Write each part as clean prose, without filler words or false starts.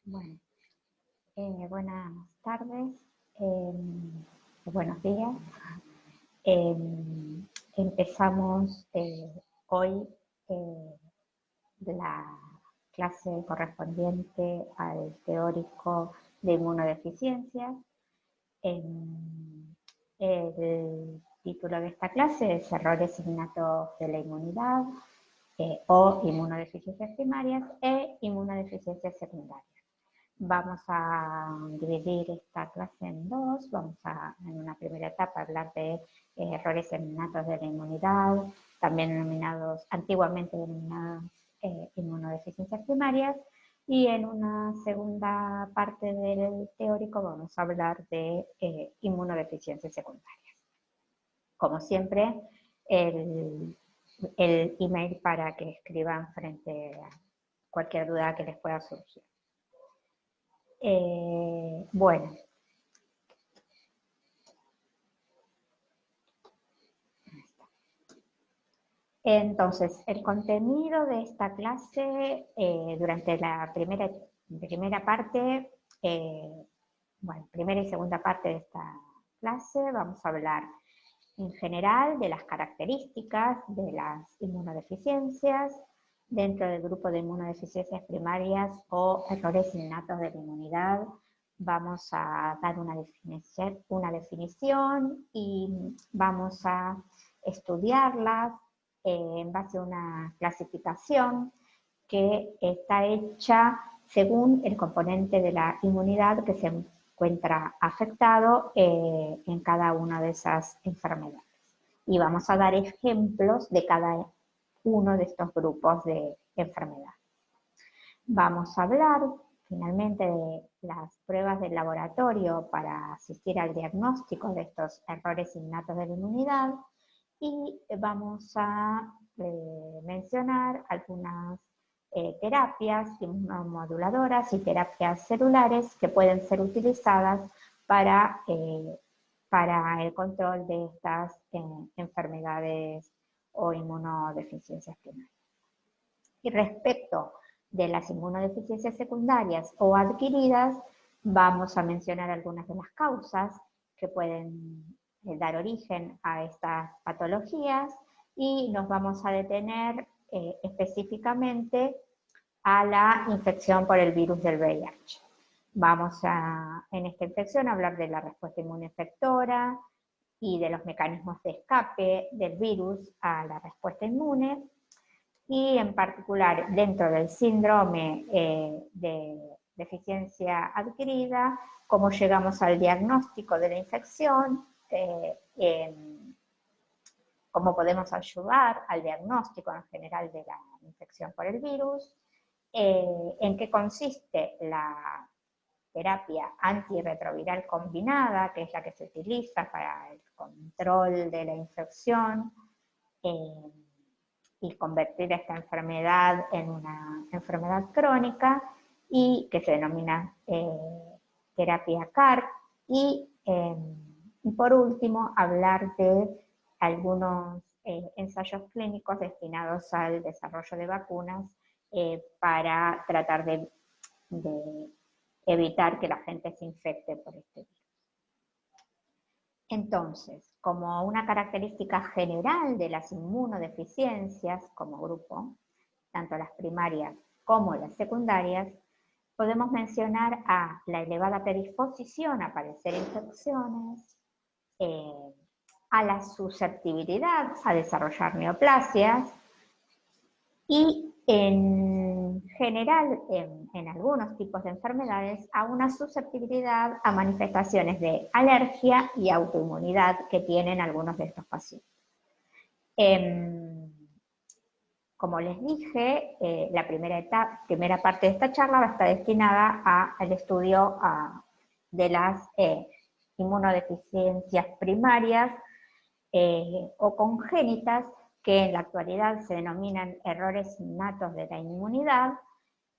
Bueno, buenas tardes, buenos días. Eh, Empezamos hoy eh, la clase correspondiente al teórico de inmunodeficiencias. El título de esta clase es Errores innatos de la inmunidad o inmunodeficiencias primarias e inmunodeficiencias secundarias. Vamos a dividir esta clase en dos. Vamos a, en una primera etapa, hablar de errores innatos de la inmunidad, también antiguamente denominados inmunodeficiencias primarias, y en una segunda parte del teórico vamos a hablar de inmunodeficiencias secundarias. Como siempre, el email para que escriban frente a cualquier duda que les pueda surgir. Bueno, entonces el contenido de esta clase durante la primera parte, primera y segunda parte de esta clase vamos a hablar en general de las características de las inmunodeficiencias dentro del grupo de inmunodeficiencias primarias o errores innatos de la inmunidad. Vamos a dar una definición y vamos a estudiarlas en base a una clasificación que está hecha según el componente de la inmunidad que se encuentra afectado en cada una de esas enfermedades. Y vamos a dar ejemplos de cada uno de estos grupos de enfermedades. Vamos a hablar finalmente de las pruebas del laboratorio para asistir al diagnóstico de estos errores innatos de la inmunidad y vamos a mencionar algunas terapias inmunomoduladoras y terapias celulares que pueden ser utilizadas para el control de estas enfermedades o inmunodeficiencias primarias. Y respecto de las inmunodeficiencias secundarias o adquiridas, vamos a mencionar algunas de las causas que pueden dar origen a estas patologías y nos vamos a detener específicamente a la infección por el virus del VIH. Vamos a, en esta infección, a hablar de la respuesta inmunoefectora y de los mecanismos de escape del virus a la respuesta inmune, y en particular dentro del síndrome de deficiencia adquirida, cómo llegamos al diagnóstico de la infección, cómo podemos ayudar al diagnóstico en general de la infección por el virus, en qué consiste la terapia antirretroviral combinada, que es la que se utiliza para el control de la infección, y convertir esta enfermedad en una enfermedad crónica, y que se denomina terapia CAR, y por último hablar de algunos ensayos clínicos destinados al desarrollo de vacunas para tratar de evitar que la gente se infecte por este virus. Entonces, como una característica general de las inmunodeficiencias como grupo, tanto las primarias como las secundarias, podemos mencionar a la elevada predisposición a padecer infecciones, a la susceptibilidad a desarrollar neoplasias y en general, en algunos tipos de enfermedades, a una susceptibilidad a manifestaciones de alergia y autoinmunidad que tienen algunos de estos pacientes. Como les dije, la primera parte de esta charla va a estar destinada al estudio de las inmunodeficiencias primarias o congénitas, que en la actualidad se denominan errores innatos de la inmunidad,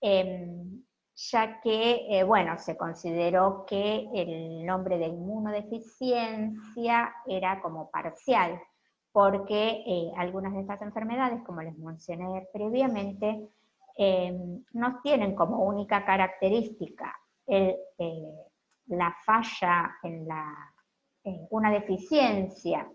ya que, se consideró que el nombre de inmunodeficiencia era como parcial, porque algunas de estas enfermedades, como les mencioné previamente, no tienen como única característica la falla en una deficiencia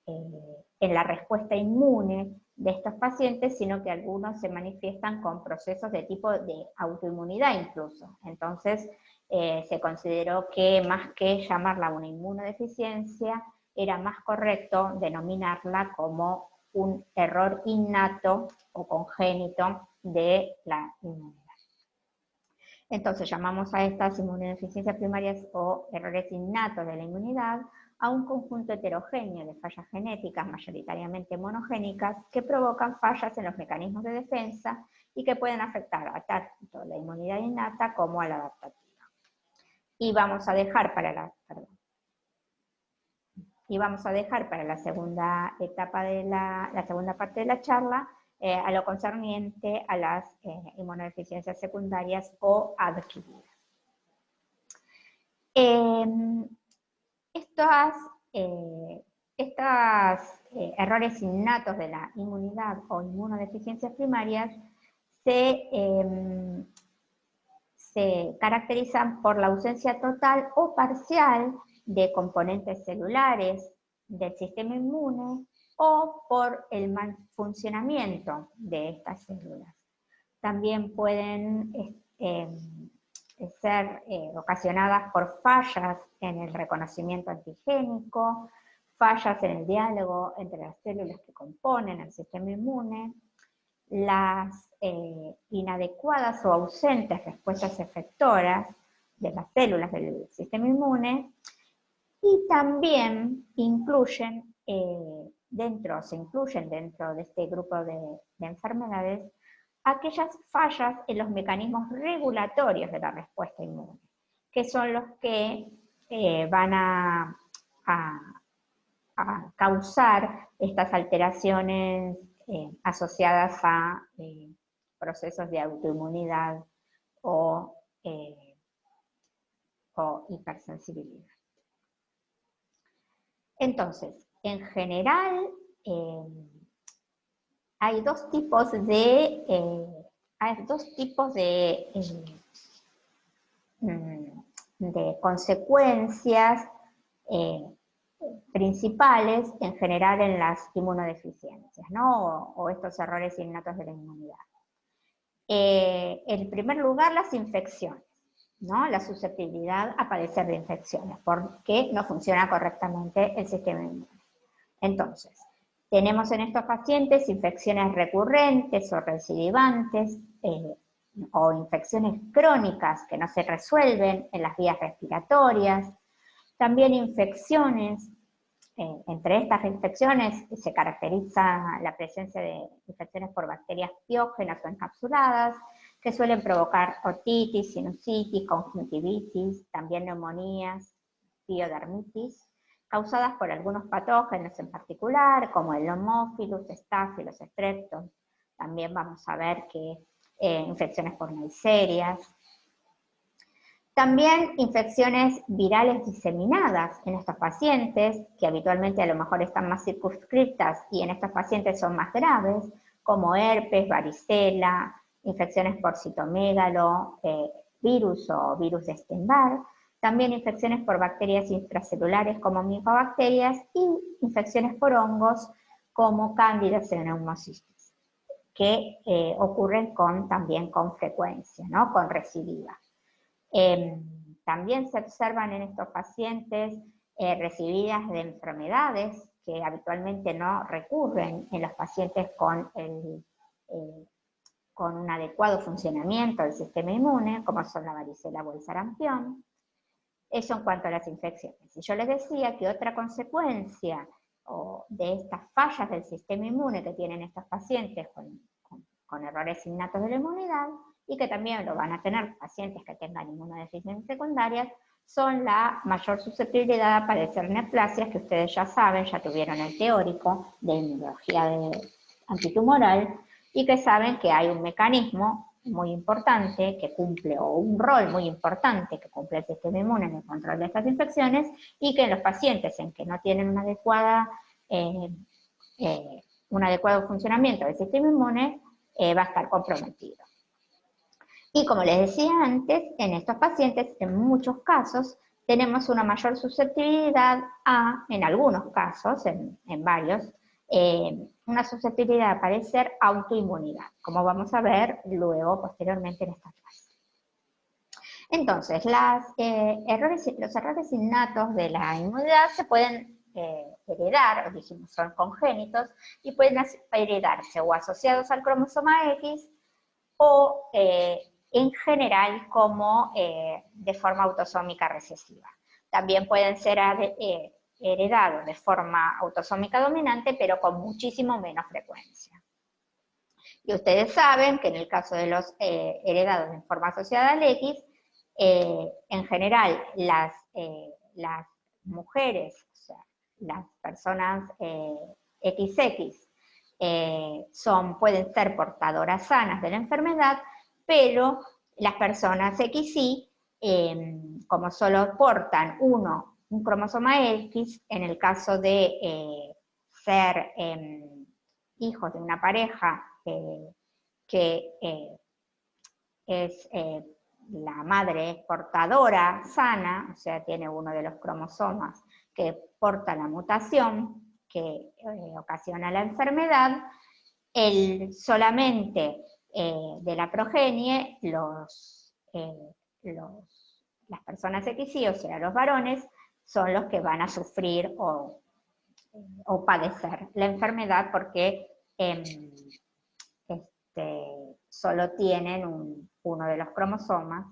en la respuesta inmune de estos pacientes, sino que algunos se manifiestan con procesos de tipo de autoinmunidad incluso. Entonces, se consideró que más que llamarla una inmunodeficiencia, era más correcto denominarla como un error innato o congénito de la inmunidad. Entonces llamamos a estas inmunodeficiencias primarias o errores innatos de la inmunidad a un conjunto heterogéneo de fallas genéticas, mayoritariamente monogénicas, que provocan fallas en los mecanismos de defensa y que pueden afectar a tanto la inmunidad innata como a la adaptativa. Y vamos a dejar para la segunda etapa de la segunda parte de la charla a lo concerniente a las inmunodeficiencias secundarias o adquiridas. Estos errores innatos de la inmunidad o inmunodeficiencias primarias se caracterizan por la ausencia total o parcial de componentes celulares del sistema inmune o por el mal funcionamiento de estas células. También pueden ser ocasionadas por fallas en el reconocimiento antigénico, fallas en el diálogo entre las células que componen el sistema inmune, las inadecuadas o ausentes respuestas efectoras de las células del sistema inmune, y también se incluyen dentro de este grupo de enfermedades aquellas fallas en los mecanismos regulatorios de la respuesta inmune, que son los que van a causar estas alteraciones asociadas a procesos de autoinmunidad o hipersensibilidad. Entonces, en general, hay dos tipos de consecuencias principales en general en las inmunodeficiencias, ¿no? o estos errores innatos de la inmunidad. En primer lugar, las infecciones, ¿no? La susceptibilidad a padecer de infecciones, porque no funciona correctamente el sistema inmune. Entonces, tenemos en estos pacientes infecciones recurrentes o recidivantes, o infecciones crónicas que no se resuelven en las vías respiratorias. También infecciones, entre estas infecciones se caracteriza la presencia de infecciones por bacterias piógenas o encapsuladas, que suelen provocar otitis, sinusitis, conjuntivitis, también neumonías, piodermitis, causadas por algunos patógenos en particular, como el Haemophilus, Staphylococcus, Streptococcus. También vamos a ver que infecciones por neiserias. También infecciones virales diseminadas en estos pacientes, que habitualmente a lo mejor están más circunscritas y en estos pacientes son más graves, como herpes, varicela, infecciones por citomegalo, virus o virus de Epstein-Barr, también infecciones por bacterias intracelulares como micobacterias y infecciones por hongos como Candida pneumocystis, que ocurren también con frecuencia, ¿no? Con recidiva. También se observan en estos pacientes recidivas de enfermedades que habitualmente no recurren en los pacientes con un adecuado funcionamiento del sistema inmune, como son la varicela o el sarampión. Eso en cuanto a las infecciones. Y yo les decía que otra consecuencia de estas fallas del sistema inmune que tienen estos pacientes con errores innatos de la inmunidad, y que también lo van a tener pacientes que tengan inmunodeficiencias secundarias, son la mayor susceptibilidad a padecer neoplasias, que ustedes ya saben, ya tuvieron el teórico de inmunología antitumoral, y que saben que hay un mecanismo muy importante que cumple, o un rol muy importante que cumple el sistema inmune en el control de estas infecciones, y que en los pacientes en que no tienen un adecuado funcionamiento del sistema inmune, va a estar comprometido. Y como les decía antes, en estos pacientes, en muchos casos, tenemos una mayor susceptibilidad en algunos casos, en varios, una susceptibilidad a padecer autoinmunidad, como vamos a ver luego, posteriormente en esta clase. Entonces, los errores innatos de la inmunidad se pueden heredar, dijimos, son congénitos, y pueden heredarse o asociados al cromosoma X, o en general como de forma autosómica recesiva. También pueden ser heredados de forma autosómica dominante, pero con muchísimo menos frecuencia. Y ustedes saben que en el caso de los heredados en forma asociada al X, en general las mujeres, o sea, las personas XX, pueden ser portadoras sanas de la enfermedad, pero las personas XY, como solo portan un cromosoma X, en el caso de ser hijos de una pareja que es la madre es portadora sana, o sea, tiene uno de los cromosomas que porta la mutación que ocasiona la enfermedad, solamente de la progenie, las personas XY, o sea, los varones, son los que van a sufrir o padecer la enfermedad porque solo tienen uno de los cromosomas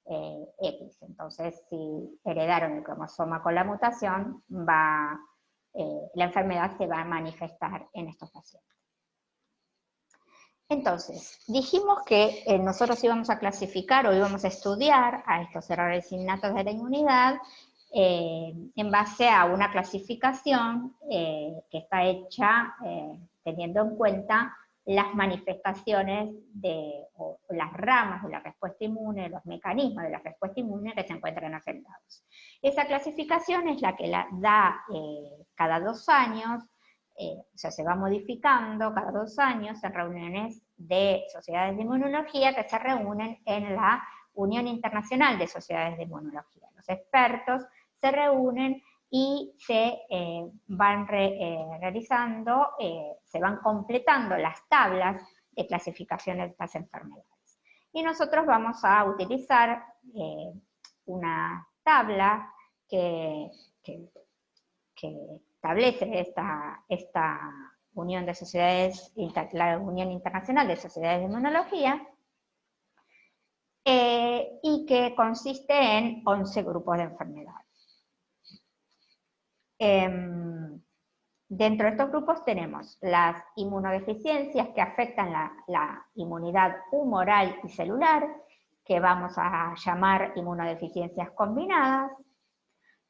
X. Entonces, si heredaron el cromosoma con la mutación, la enfermedad se va a manifestar en estos pacientes. Entonces, dijimos que nosotros íbamos a clasificar o íbamos a estudiar a estos errores innatos de la inmunidad en base a una clasificación que está hecha teniendo en cuenta las manifestaciones o las ramas de la respuesta inmune, los mecanismos de la respuesta inmune que se encuentran afectados. Esa clasificación es la que la da cada 2 años, o sea, se va modificando cada 2 años en reuniones de sociedades de inmunología que se reúnen en la Unión Internacional de Sociedades de Inmunología. Los expertos se reúnen y se van realizando, se van completando las tablas de clasificación de estas enfermedades. Y nosotros vamos a utilizar una tabla que establece esta Unión de Sociedades, la Unión Internacional de Sociedades de Inmunología, y que consiste en 11 grupos de enfermedades. Dentro de estos grupos tenemos las inmunodeficiencias que afectan la inmunidad humoral y celular, que vamos a llamar inmunodeficiencias combinadas,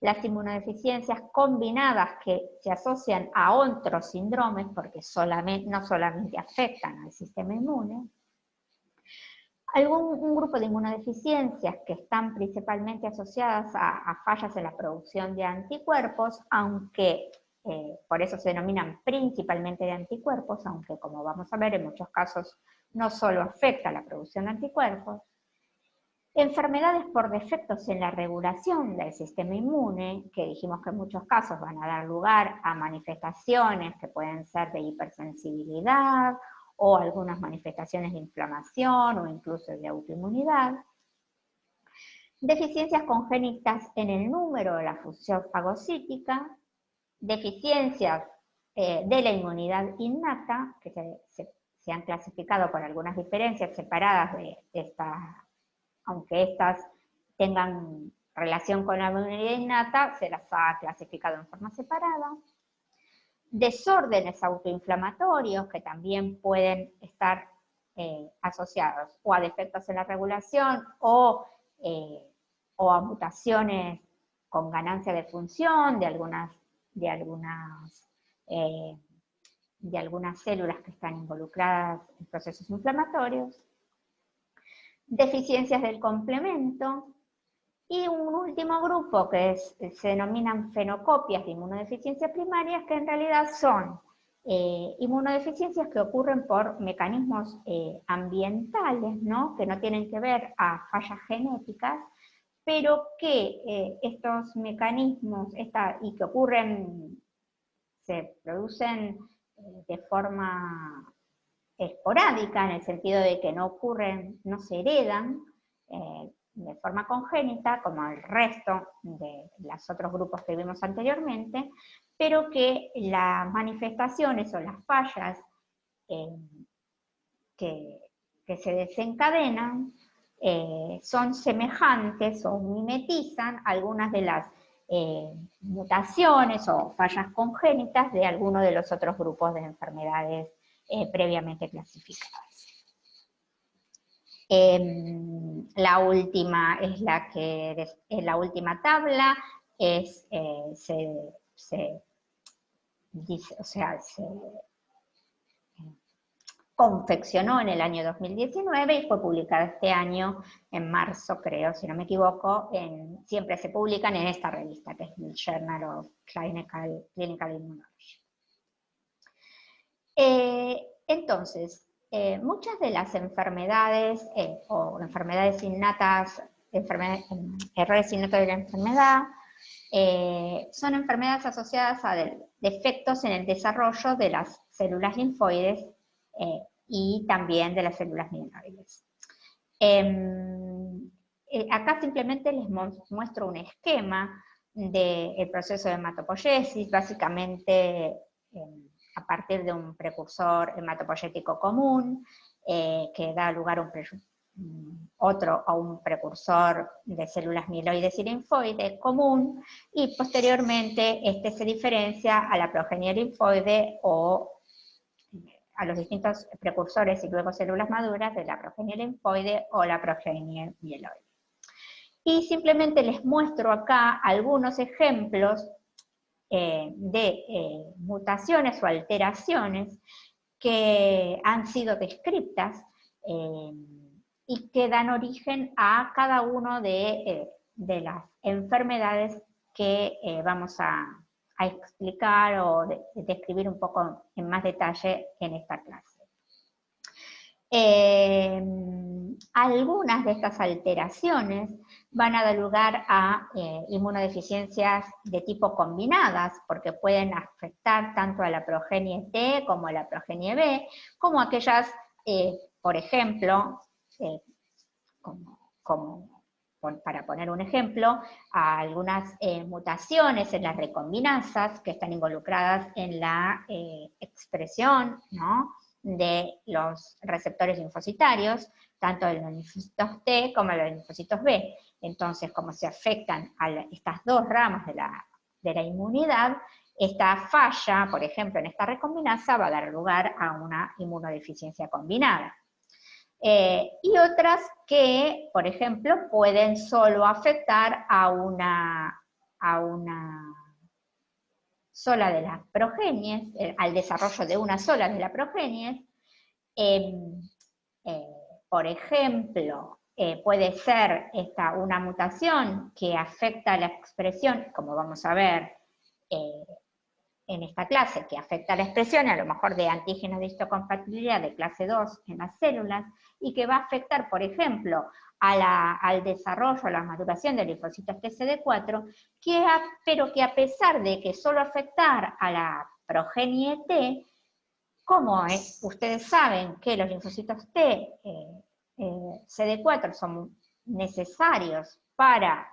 las inmunodeficiencias combinadas que se asocian a otros síndromes, porque no solamente afectan al sistema inmune, un grupo de inmunodeficiencias que están principalmente asociadas a fallas en la producción de anticuerpos, aunque por eso se denominan principalmente de anticuerpos, aunque como vamos a ver en muchos casos no solo afecta la producción de anticuerpos. Enfermedades por defectos en la regulación del sistema inmune, que dijimos que en muchos casos van a dar lugar a manifestaciones que pueden ser de hipersensibilidad, o algunas manifestaciones de inflamación o incluso de autoinmunidad. Deficiencias congénitas en el número de la función fagocítica, deficiencias de la inmunidad innata, que se han clasificado por algunas diferencias separadas de aunque estas tengan relación con la inmunidad innata, se las ha clasificado en forma separada. Desórdenes autoinflamatorios que también pueden estar asociados o a defectos en la regulación o a mutaciones con ganancia de función de algunas células que están involucradas en procesos inflamatorios. Deficiencias del complemento. Y un último grupo que se denominan fenocopias de inmunodeficiencia primaria, que en realidad son inmunodeficiencias que ocurren por mecanismos ambientales, ¿no? Que no tienen que ver a fallas genéticas, pero que estos mecanismos y que ocurren, se producen de forma esporádica, en el sentido de que no ocurren, no se heredan de forma congénita, como el resto de los otros grupos que vimos anteriormente, pero que las manifestaciones o las fallas que se desencadenan son semejantes o mimetizan algunas de las mutaciones o fallas congénitas de alguno de los otros grupos de enfermedades previamente clasificadas. La última es la última tabla, se confeccionó en el año 2019 y fue publicada este año en marzo, creo, si no me equivoco. Siempre se publican en esta revista, que es el Journal of Clinical Immunology. Entonces, muchas de las enfermedades o enfermedades innatas, errores innatos de la enfermedad, son enfermedades asociadas a defectos en el desarrollo de las células linfoides y también de las células mieloides. Acá simplemente les muestro un esquema del proceso de hematopoiesis, básicamente a partir de un precursor hematopoyético común, que da lugar a un precursor de células mieloides y linfoides común, y posteriormente este se diferencia a la progenie linfoide o a los distintos precursores y luego células maduras de la progenie linfoide o la progenie mieloide. Y simplemente les muestro acá algunos ejemplos de mutaciones o alteraciones que han sido descritas y que dan origen a cada uno de las enfermedades que vamos a explicar o describir un poco en más detalle en esta clase. Algunas de estas alteraciones van a dar lugar a inmunodeficiencias de tipo combinadas, porque pueden afectar tanto a la progenie T como a la progenie B, como aquellas, por ejemplo, para poner un ejemplo, a algunas mutaciones en las recombinasas que están involucradas en la expresión, ¿no?, de los receptores linfocitarios, tanto de los linfocitos T como de los linfocitos B. Entonces, como se afectan a estas dos ramas de la inmunidad, esta falla, por ejemplo, en esta recombinasa, va a dar lugar a una inmunodeficiencia combinada. Y otras que, por ejemplo, pueden solo afectar a una sola de las progenies, al desarrollo de una sola de las progenies. Por ejemplo, puede ser una mutación que afecta la expresión, como vamos a ver en esta clase, que afecta la expresión a lo mejor de antígenos de histocompatibilidad de clase 2 en las células, y que va a afectar, por ejemplo, al desarrollo, a la maduración de linfocitos TCD4, pero que a pesar de que solo afectar a la progenie T, como ustedes saben que los linfocitos T, CD4 son necesarios para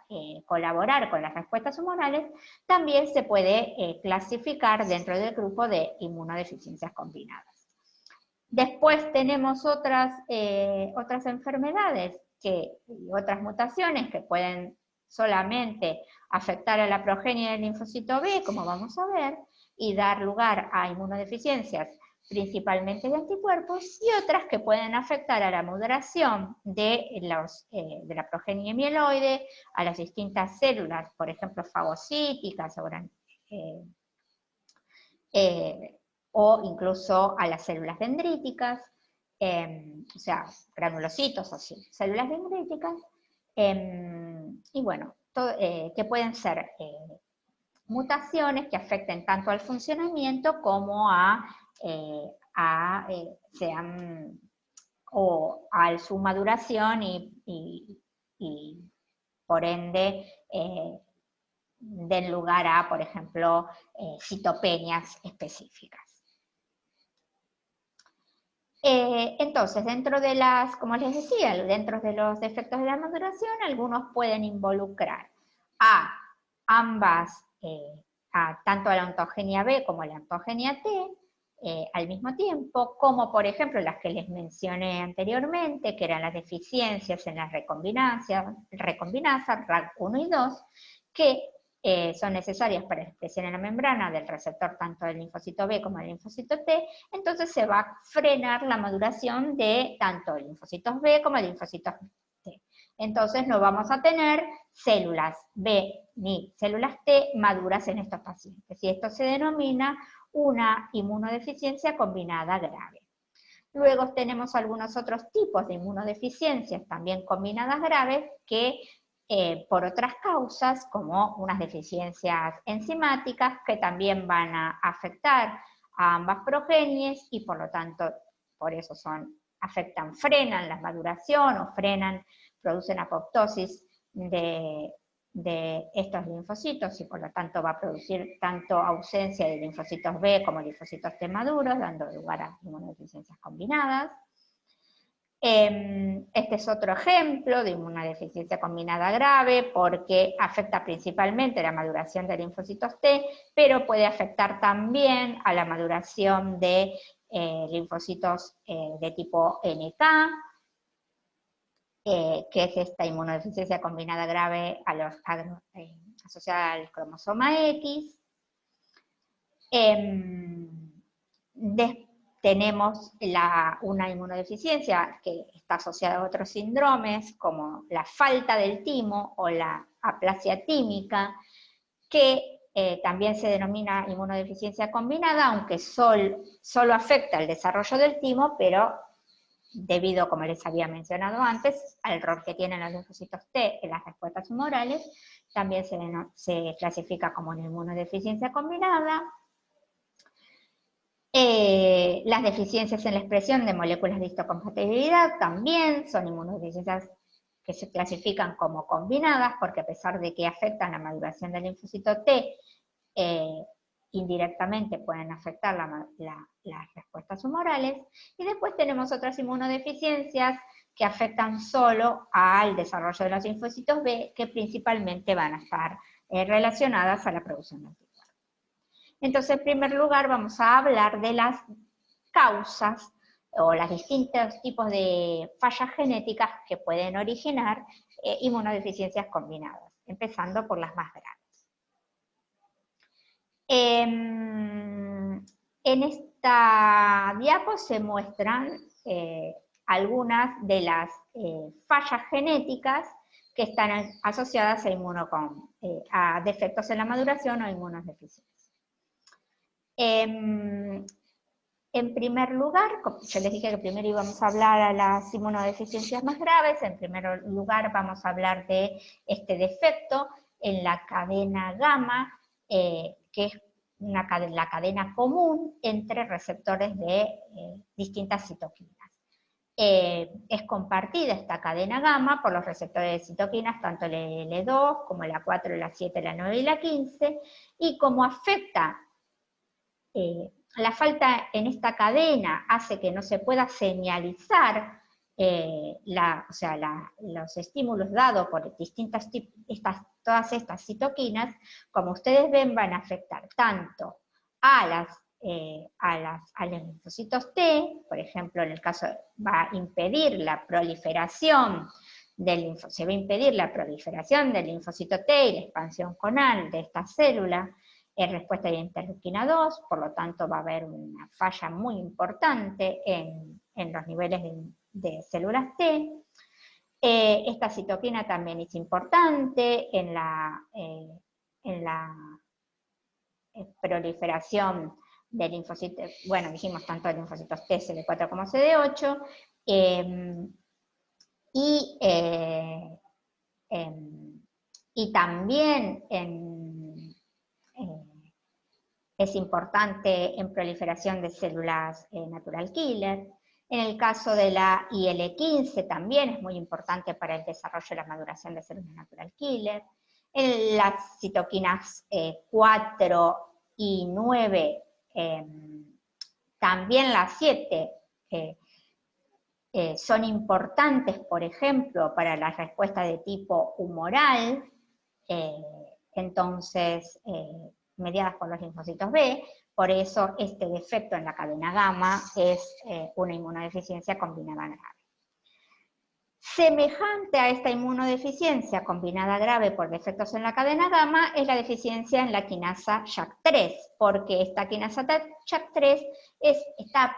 colaborar con las respuestas humorales, también se puede clasificar dentro del grupo de inmunodeficiencias combinadas. Después tenemos otras enfermedades y otras mutaciones que pueden solamente afectar a la progenie del linfocito B, como vamos a ver, y dar lugar a inmunodeficiencias principalmente de anticuerpos, y otras que pueden afectar a la modulación de la progenie mieloide, a las distintas células, por ejemplo, fagocíticas o incluso a las células dendríticas, o sea, granulocitos o células dendríticas, y bueno, que pueden ser mutaciones que afecten tanto al funcionamiento como o a su maduración y por ende den lugar a, por ejemplo, citopenias específicas. Entonces, dentro de como les decía, dentro de los defectos de la maduración, algunos pueden involucrar a ambas, tanto a la ontogenia B como a la ontogenia T, al mismo tiempo, como por ejemplo las que les mencioné anteriormente, que eran las deficiencias en las recombinasas, RAG1 y 2, que son necesarias para la expresión en la membrana del receptor tanto del linfocito B como del linfocito T. Entonces se va a frenar la maduración de tanto linfocitos B como linfocitos T. Entonces no vamos a tener células B ni células T maduras en estos pacientes, y esto se denomina una inmunodeficiencia combinada grave. Luego tenemos algunos otros tipos de inmunodeficiencias también combinadas graves que por otras causas, como unas deficiencias enzimáticas que también van a afectar a ambas progenies y por lo tanto, por eso frenan la maduración o producen apoptosis de estos linfocitos y por lo tanto va a producir tanto ausencia de linfocitos B como linfocitos T maduros, dando lugar a inmunodeficiencias combinadas. Este es otro ejemplo de una deficiencia combinada grave porque afecta principalmente la maduración de linfocitos T, pero puede afectar también a la maduración de linfocitos de tipo NK, que es esta inmunodeficiencia combinada grave asociada al cromosoma X. Tenemos una inmunodeficiencia que está asociada a otros síndromes, como la falta del timo o la aplasia tímica, que también se denomina inmunodeficiencia combinada, aunque solo afecta el desarrollo del timo, pero debido, como les había mencionado antes, al rol que tienen los linfocitos T en las respuestas humorales, también se clasifica como una inmunodeficiencia combinada. Las deficiencias en la expresión de moléculas de histocompatibilidad también son inmunodeficiencias que se clasifican como combinadas, porque a pesar de que afectan la maduración del linfocito T, indirectamente pueden afectar las respuestas humorales. Y después tenemos otras inmunodeficiencias que afectan solo al desarrollo de los linfocitos B, que principalmente van a estar relacionadas a la producción de anticuerpos. Entonces, en primer lugar, vamos a hablar de las causas o los distintos tipos de fallas genéticas que pueden originar inmunodeficiencias combinadas, empezando por las más graves. En esta diapo se muestran algunas de las fallas genéticas que están asociadas a defectos en la maduración o inmunodeficiencias. En primer lugar, como yo les dije que primero íbamos a hablar a las inmunodeficiencias más graves. En primer lugar vamos a hablar de este defecto en la cadena gamma, que es la cadena común entre receptores de distintas citoquinas. Es compartida esta cadena gamma por los receptores de citoquinas, tanto el L2 como la 4, la 7, la 9 y la 15, y como afecta la falta en esta cadena hace que no se pueda señalizar los estímulos dados por todas estas citoquinas, como ustedes ven, van a afectar tanto a los linfocitos T, por ejemplo, en el caso va a impedir la proliferación se va a impedir la proliferación del linfocito T y la expansión conal de esta célula en respuesta a la interleuquina 2, por lo tanto va a haber una falla muy importante en los niveles de células T. Esta citoquina también es importante en la proliferación de linfocitos, bueno, dijimos tanto de linfocitos T, CD4 como CD8, y también en es importante en proliferación de células natural killer. En el caso de la IL-15 también es muy importante para el desarrollo y la maduración de células natural killer. En las citoquinas 4 y 9, también las 7, son importantes, por ejemplo, para la respuesta de tipo humoral, entonces, mediadas por los linfocitos B, por eso este defecto en la cadena gamma es una inmunodeficiencia combinada grave. Semejante a esta inmunodeficiencia combinada grave por defectos en la cadena gamma es la deficiencia en la quinasa JAK3, porque esta quinasa JAK3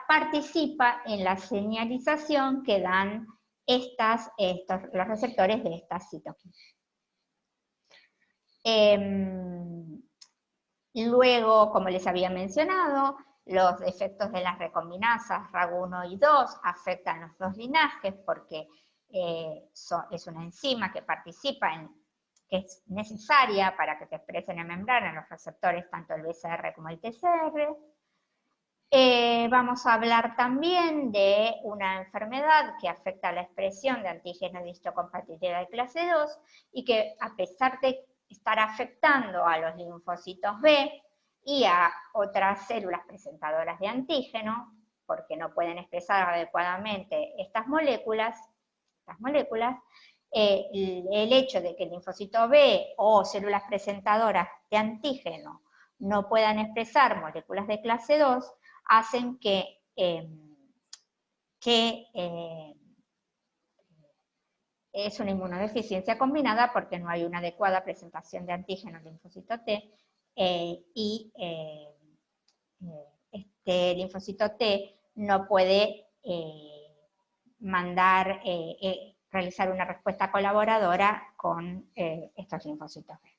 participa en la señalización que dan los receptores de estas citoquinas. Luego, como les había mencionado, los efectos de las recombinasas RAG1 y 2 afectan los dos linajes porque es una enzima que participa que es necesaria para que se expresen en membrana los receptores, tanto el BCR como el TCR. Vamos a hablar también de una enfermedad que afecta la expresión de antígenos de histocompatibilidad de clase 2 y que a pesar de estar afectando a los linfocitos B y a otras células presentadoras de antígeno, porque no pueden expresar adecuadamente estas moléculas, el hecho de que el linfocito B o células presentadoras de antígeno no puedan expresar moléculas de clase 2, hacen que es una inmunodeficiencia combinada porque no hay una adecuada presentación de antígeno al linfocito T y este linfocito T no puede realizar una respuesta colaboradora con estos linfocitos B.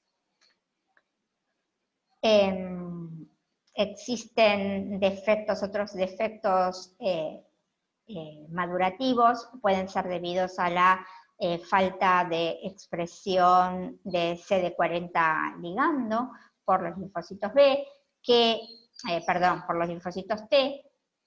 Existen otros defectos madurativos, pueden ser debidos a la falta de expresión de CD40 ligando por los linfocitos B, por los linfocitos T,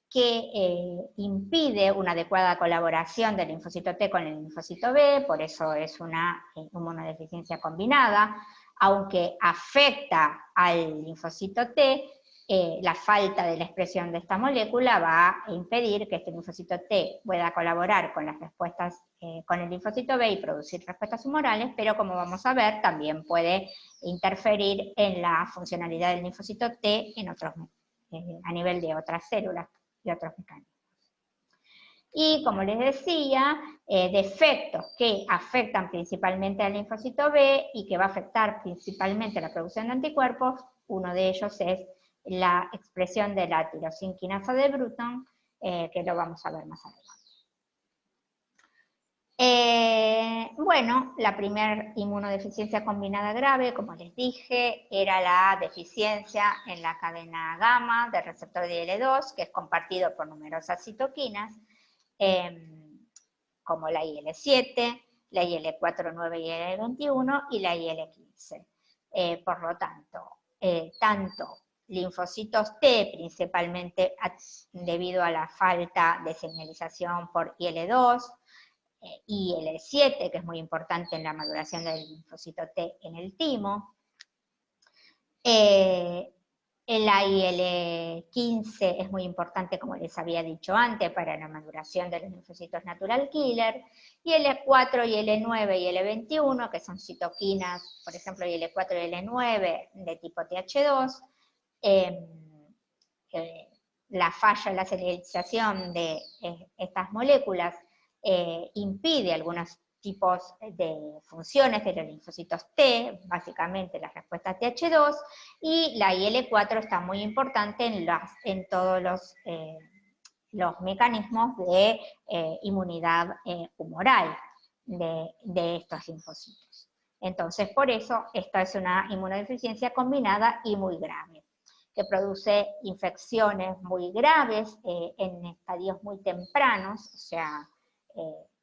que impide una adecuada colaboración del linfocito T con el linfocito B, por eso es una inmunodeficiencia combinada, aunque afecta al linfocito T, la falta de la expresión de esta molécula va a impedir que este linfocito T pueda colaborar con las respuestas con el linfocito B y producir respuestas humorales, pero como vamos a ver, también puede interferir en la funcionalidad del linfocito T a nivel de otras células y otros mecanismos. Y como les decía, defectos que afectan principalmente al linfocito B y que va a afectar principalmente la producción de anticuerpos, uno de ellos es la expresión de la tirosinquinasa de Bruton, que lo vamos a ver más adelante. Bueno, la primera inmunodeficiencia combinada grave, como les dije, era la deficiencia en la cadena gamma del receptor de IL-2, que es compartido por numerosas citoquinas, como la IL-7, la IL-4/9 y IL-21 y la IL-15. Por lo tanto, tanto linfocitos T, principalmente debido a la falta de señalización por IL-2, y IL-7, que es muy importante en la maduración del linfocito T en el timo. El IL-15 es muy importante, como les había dicho antes, para la maduración de los linfocitos natural killer. Y IL-4, IL-9 y IL-21, que son citoquinas, por ejemplo, IL-4 y IL-9 de tipo TH2, la falla en la señalización de estas moléculas impide algunos tipos de funciones de los linfocitos T, básicamente la respuesta TH2, y la IL-4 está muy importante en todos los mecanismos de inmunidad humoral de estos linfocitos. Entonces, por eso, esta es una inmunodeficiencia combinada y muy grave, que produce infecciones muy graves en estadios muy tempranos, o sea,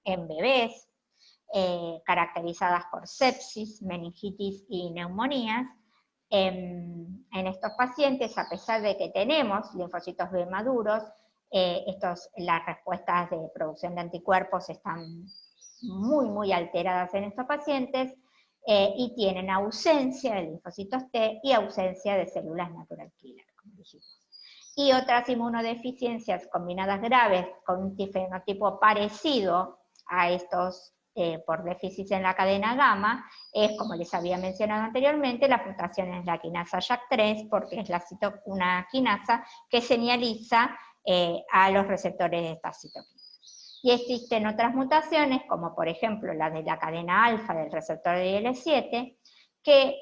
en bebés, caracterizadas por sepsis, meningitis y neumonías, en estos pacientes, a pesar de que tenemos linfocitos B maduros, las respuestas de producción de anticuerpos están muy alteradas en estos pacientes, y tienen ausencia de linfocitos T y ausencia de células natural killer, como dijimos. Y otras inmunodeficiencias combinadas graves con un fenotipo parecido a estos por déficit en la cadena gamma, es, como les había mencionado anteriormente, la mutación en la quinasa JAK3, porque es una quinasa que señaliza a los receptores de estas citoquinas. Y existen otras mutaciones, como por ejemplo la de la cadena alfa del receptor de IL-7, que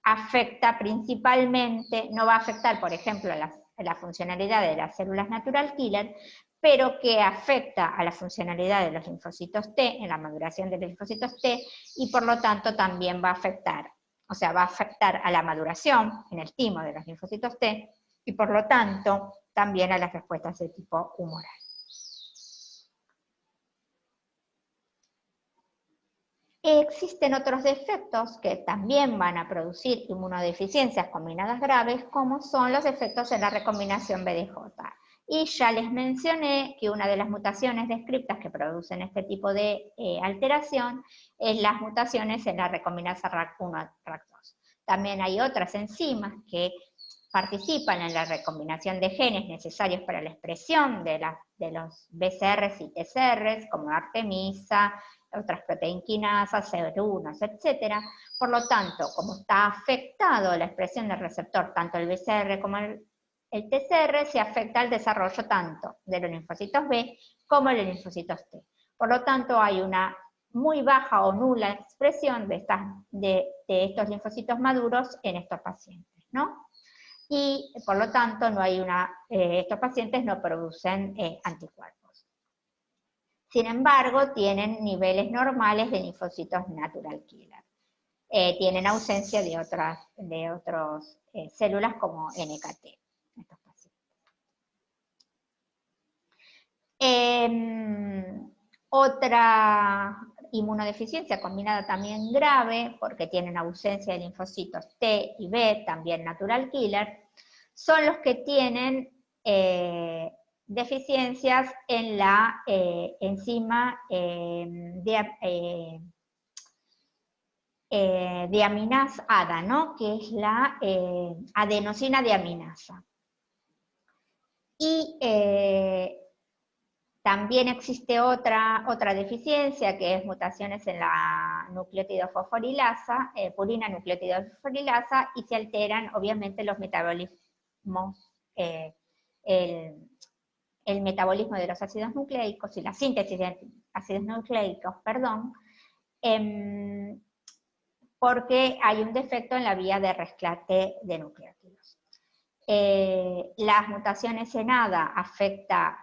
afecta principalmente, no va a afectar, por ejemplo, la funcionalidad de las células natural killer, pero que afecta a la funcionalidad de los linfocitos T, en la maduración de los linfocitos T, y por lo tanto también va a afectar, va a afectar a la maduración en el timo de los linfocitos T, y por lo tanto también a las respuestas de tipo humoral. Existen otros defectos que también van a producir inmunodeficiencias combinadas graves, como son los efectos en la recombinación BDJ. Y ya les mencioné que una de las mutaciones descriptas que producen este tipo de alteración es las mutaciones en la recombinasa RAC1, RAC2. También hay otras enzimas que participan en la recombinación de genes necesarios para la expresión de los BCRs y TCRs, como Artemisa, otras proteinquinasas, CER1, etc. Por lo tanto, como está afectado la expresión del receptor, tanto el BCR como el TCR, se afecta el desarrollo tanto de los linfocitos B como de los linfocitos T. Por lo tanto, hay una muy baja o nula expresión de estos linfocitos maduros en estos pacientes, ¿no? Y por lo tanto, estos pacientes no producen anticuerpos. Sin embargo, tienen niveles normales de linfocitos natural killer. Tienen ausencia de otras células como NKT. Estos pacientes. Otra inmunodeficiencia combinada también grave, porque tienen ausencia de linfocitos T y B, también natural killer, son los que tienen deficiencias en la enzima diaminasa ADA, ¿no? Que es la adenosina diaminasa. Y también existe otra deficiencia, que es mutaciones en la nucleótido-fosforilasa, purina nucleótido-fosforilasa, y se alteran obviamente los metabolismos, el metabolismo de los ácidos nucleicos y la síntesis de ácidos nucleicos, perdón, porque hay un defecto en la vía de rescate de nucleótidos. Las mutaciones en ADA afecta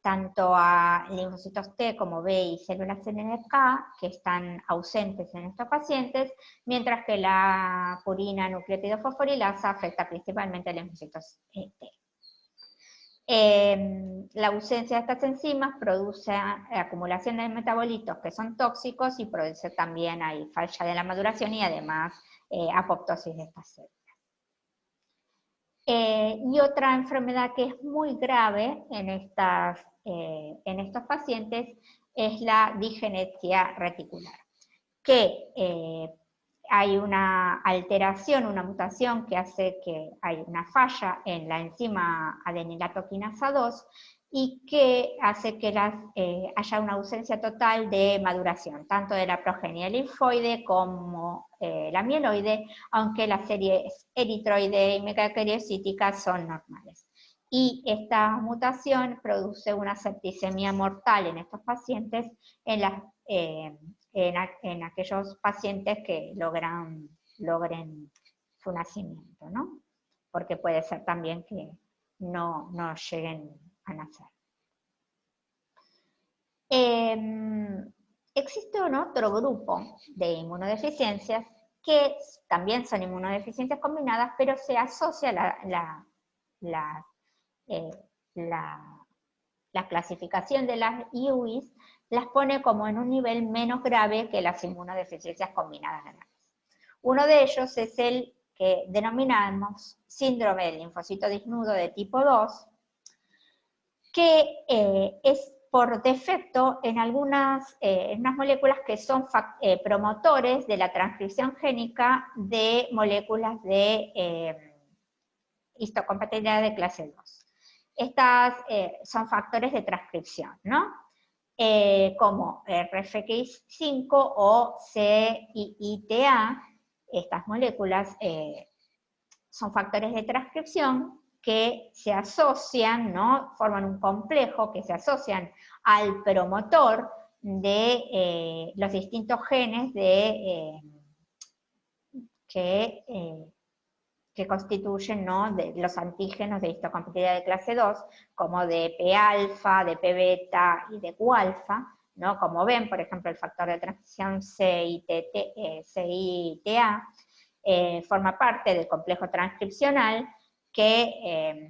tanto a linfocitos T como B y células NK, que están ausentes en estos pacientes, mientras que la purina nucleótido-fosforilasa afecta principalmente a linfocitos T. La ausencia de estas enzimas produce acumulación de metabolitos que son tóxicos y produce también falla de la maduración y además apoptosis de estas células. Y otra enfermedad que es muy grave en estos pacientes es la digenesia reticular, que hay una alteración, una mutación que hace que hay una falla en la enzima adenilatoquinasa 2 y que hace que haya una ausencia total de maduración, tanto de la progenie linfoide como la mieloide, aunque las series eritroide y megacariocítica son normales. Y esta mutación produce una septicemia mortal en estos pacientes, en aquellos pacientes que logren su nacimiento, ¿no? Porque puede ser también que no lleguen a nacer. Existe otro grupo de inmunodeficiencias que también son inmunodeficiencias combinadas, pero se asocia la clasificación de las IUIs, las pone como en un nivel menos grave que las inmunodeficiencias combinadas graves. Uno de ellos es el que denominamos síndrome del linfocito desnudo de tipo 2, que es por defecto en unas moléculas que son promotores de la transcripción génica de moléculas de histocompatibilidad de clase 2. Estas son factores de transcripción, ¿no? Como RFX5 o CITA, estas moléculas son factores de transcripción que se asocian, ¿no? Forman un complejo que se asocian al promotor de los distintos genes que constituyen, ¿no? De los antígenos de histocompatibilidad de clase 2, como de P-alfa, de P-beta y de Q-alfa, ¿no? Como ven, por ejemplo, el factor de transcripción CITA forma parte del complejo transcripcional que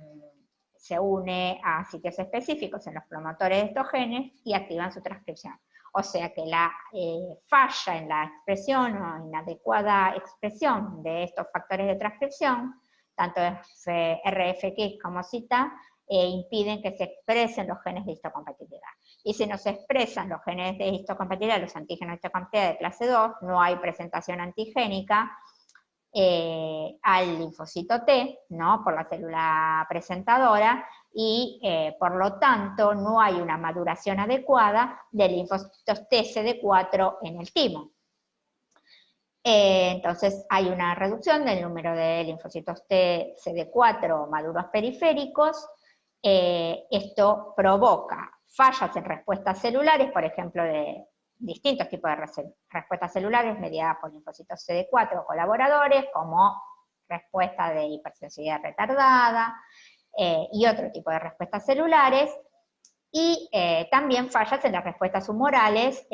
se une a sitios específicos en los promotores de estos genes y activan su transcripción. O sea que la falla en la expresión o inadecuada expresión de estos factores de transcripción, tanto RFX como CITA, impiden que se expresen los genes de histocompatibilidad. Y si no se expresan los genes de histocompatibilidad, los antígenos de histocompatibilidad de clase 2, no hay presentación antigénica al linfocito T, ¿no? Por la célula presentadora, y por lo tanto no hay una maduración adecuada de linfocitos T CD4 en el timo. Entonces hay una reducción del número de linfocitos T CD4 maduros periféricos. Esto provoca fallas en respuestas celulares, por ejemplo, de distintos tipos de respuestas celulares mediadas por linfocitos CD4 colaboradores, como respuesta de hipersensibilidad retardada y otro tipo de respuestas celulares, y también fallas en las respuestas humorales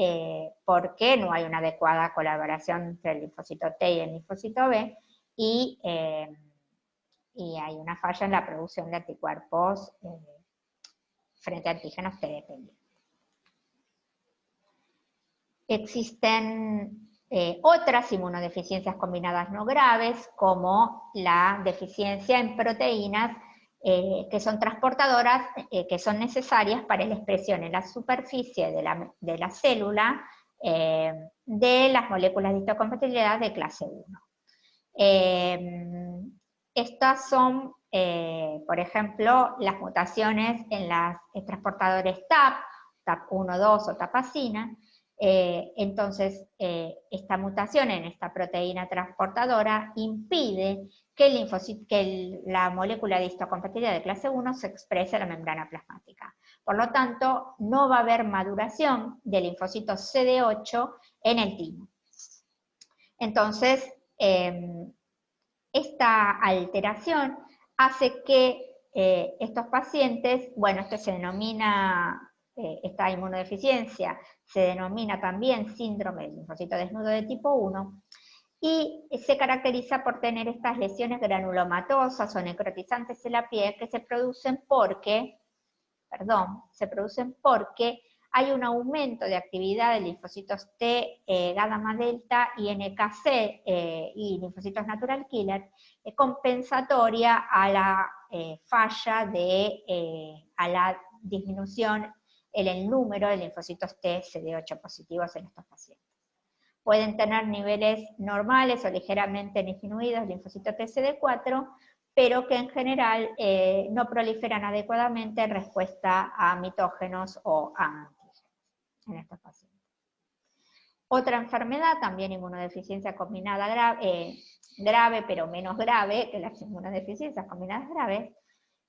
porque no hay una adecuada colaboración entre el linfocito T y el linfocito B, y hay una falla en la producción de anticuerpos frente a antígenos T dependientes. Existen otras inmunodeficiencias combinadas no graves, como la deficiencia en proteínas que son transportadoras, que son necesarias para la expresión en la superficie de la célula de las moléculas de histocompatibilidad de clase 1. Estas son, por ejemplo, las mutaciones en los transportadores TAP1, 2 o tapacina. Entonces, esta mutación en esta proteína transportadora impide que la molécula de histocompatibilidad de clase 1 se exprese en la membrana plasmática. Por lo tanto, no va a haber maduración de linfocitos CD8 en el timo. Entonces, esta alteración hace que estos pacientes, bueno, esto se denomina, esta inmunodeficiencia se denomina también síndrome del linfocito desnudo de tipo 1, y se caracteriza por tener estas lesiones granulomatosas o necrotizantes en la piel que se producen porque hay un aumento de actividad de linfocitos T, gamma delta y NKC y linfocitos natural killer, compensatoria a la falla a la disminución en el número de linfocitos T CD8 positivos en estos pacientes. Pueden tener niveles normales o ligeramente disminuidos de linfocito T CD4, pero que en general no proliferan adecuadamente en respuesta a mitógenos o a antígenos en estos pacientes. Otra enfermedad, también inmunodeficiencia combinada grave, pero menos grave que las inmunodeficiencias combinadas graves,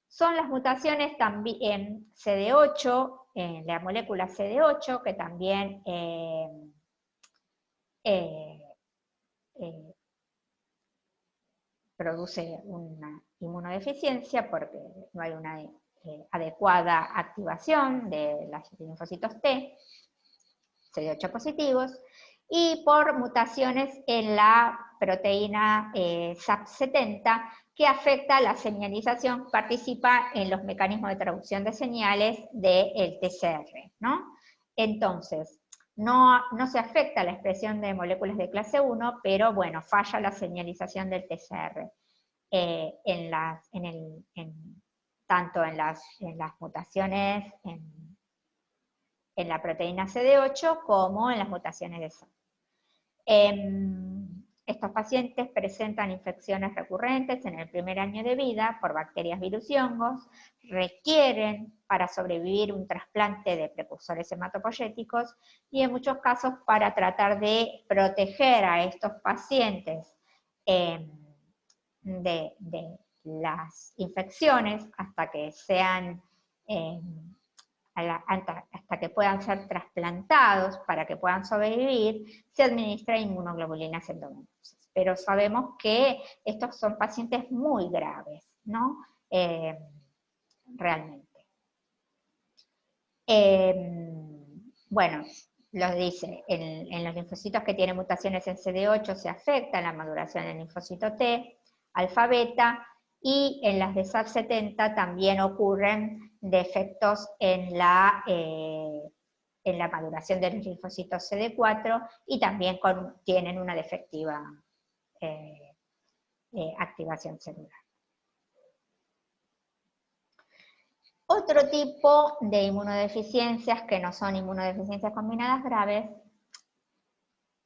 son las mutaciones también en CD8, en la molécula CD8, que también produce una inmunodeficiencia porque no hay una adecuada activación de los linfocitos T, CD8 positivos, y por mutaciones en la proteína SAP70 que afecta la señalización, participa en los mecanismos de traducción de señales del TCR, ¿no? Entonces, no se afecta la expresión de moléculas de clase 1, pero bueno, falla la señalización del TCR. Tanto en las mutaciones en la proteína CD8 como en las mutaciones de SOC. Estos pacientes presentan infecciones recurrentes en el primer año de vida por bacterias, virus y hongos, requieren para sobrevivir un trasplante de precursores hematopoyéticos y en muchos casos para tratar de proteger a estos pacientes de las infecciones hasta que sean hasta que puedan ser trasplantados para que puedan sobrevivir, se administra inmunoglobulinas endovenosas. Pero sabemos que estos son pacientes muy graves, ¿no? Realmente. Bueno, lo dice, en los linfocitos que tienen mutaciones en CD8 se afecta la maduración del linfocito T, alfa beta, y en las de SAT70 también ocurren defectos en la maduración de los linfocitos CD4 y también tienen una defectiva activación celular. Otro tipo de inmunodeficiencias que no son inmunodeficiencias combinadas graves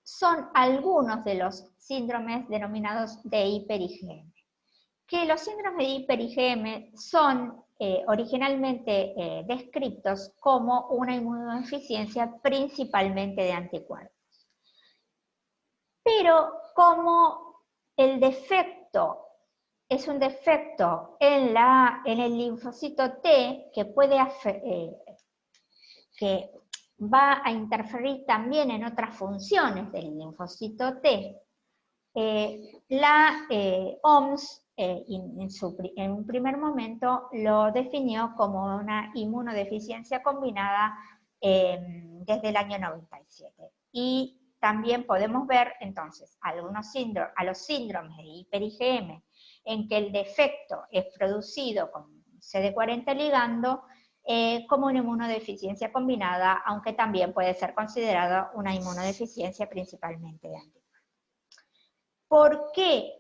son algunos de los síndromes denominados de hiper-IgM. Que los síndromes de hiper-IgM son originalmente descritos como una inmunodeficiencia principalmente de anticuerpos. Pero como el defecto es un defecto en el linfocito T que que va a interferir también en otras funciones del linfocito T, la OMS en un primer momento lo definió como una inmunodeficiencia combinada desde el año 97. Y también podemos ver entonces a los síndromes de hiper-IgM en que el defecto es producido con CD40 ligando como una inmunodeficiencia combinada, aunque también puede ser considerada una inmunodeficiencia principalmente de anticuerpos. ¿Por qué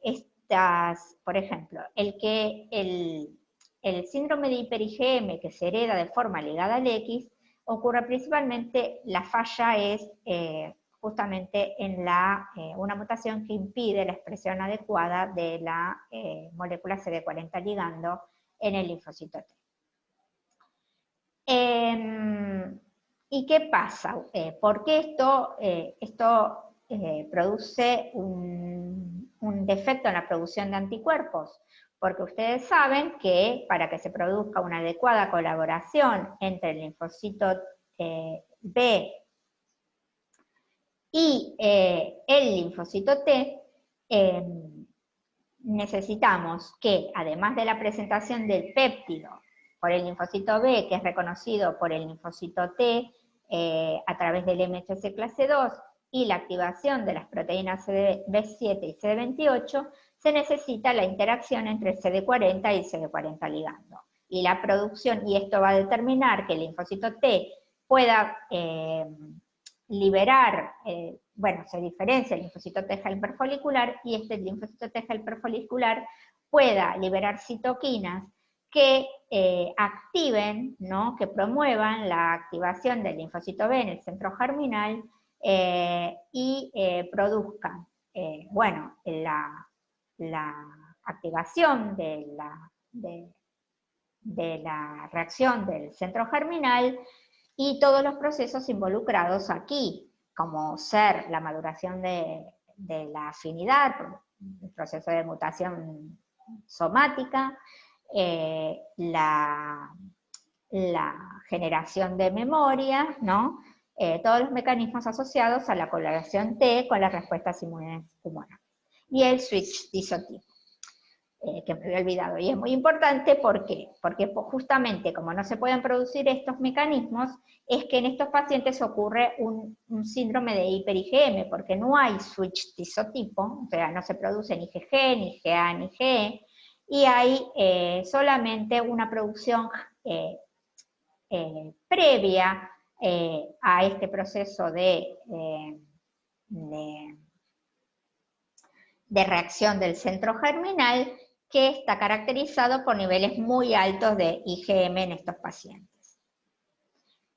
por ejemplo, el síndrome de hiper-IgM que se hereda de forma ligada al X, ocurre principalmente, la falla es justamente en una mutación que impide la expresión adecuada de la molécula CD40 ligando en el linfocito T. ¿Y qué pasa? ¿Por qué esto produce un defecto en la producción de anticuerpos? Porque ustedes saben que para que se produzca una adecuada colaboración entre el linfocito B y el linfocito T, necesitamos que, además de la presentación del péptido por el linfocito B, que es reconocido por el linfocito T a través del MHC clase 2, y la activación de las proteínas B7 y CD28, se necesita la interacción entre CD40 y CD40 ligando. Y la producción, y esto va a determinar que el linfocito T pueda liberar, bueno, se diferencia el linfocito T helper folicular, y este linfocito T helper folicular pueda liberar citoquinas que activen, ¿no?, que promuevan la activación del linfocito B en el centro germinal y produzcan, bueno, la activación de la reacción del centro germinal y todos los procesos involucrados aquí, como ser la maduración de la afinidad, el proceso de mutación somática, la generación de memoria, ¿no? Todos los mecanismos asociados a la coloración T con las respuestas inmunes humanas. Y el switch disotipo, que me había olvidado, y es muy importante, ¿por qué? Porque justamente como no se pueden producir estos mecanismos, es que en estos pacientes ocurre un síndrome de hiper-IgM, porque no hay switch disotipo, o sea, no se produce ni IgG, ni IgA, ni IgE, y hay solamente una producción previa a este proceso de reacción del centro germinal, que está caracterizado por niveles muy altos de IgM en estos pacientes.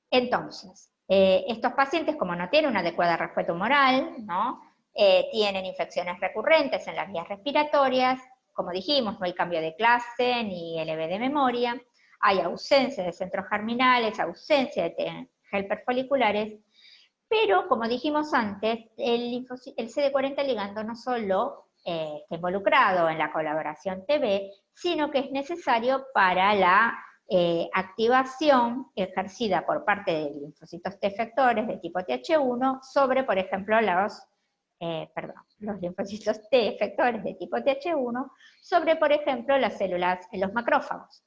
Entonces, estos pacientes, como no tienen una adecuada respuesta humoral, ¿no? Tienen infecciones recurrentes en las vías respiratorias, como dijimos, no hay cambio de clase ni LV de memoria, hay ausencia de centros germinales, ausencia de T helper foliculares, pero como dijimos antes, el CD40 ligando no solo está involucrado en la colaboración TB, sino que es necesario para la activación ejercida por parte de linfocitos T efectores de tipo Th1 sobre, por ejemplo, los linfocitos T efectores de tipo Th1 sobre, por ejemplo, las células, los macrófagos.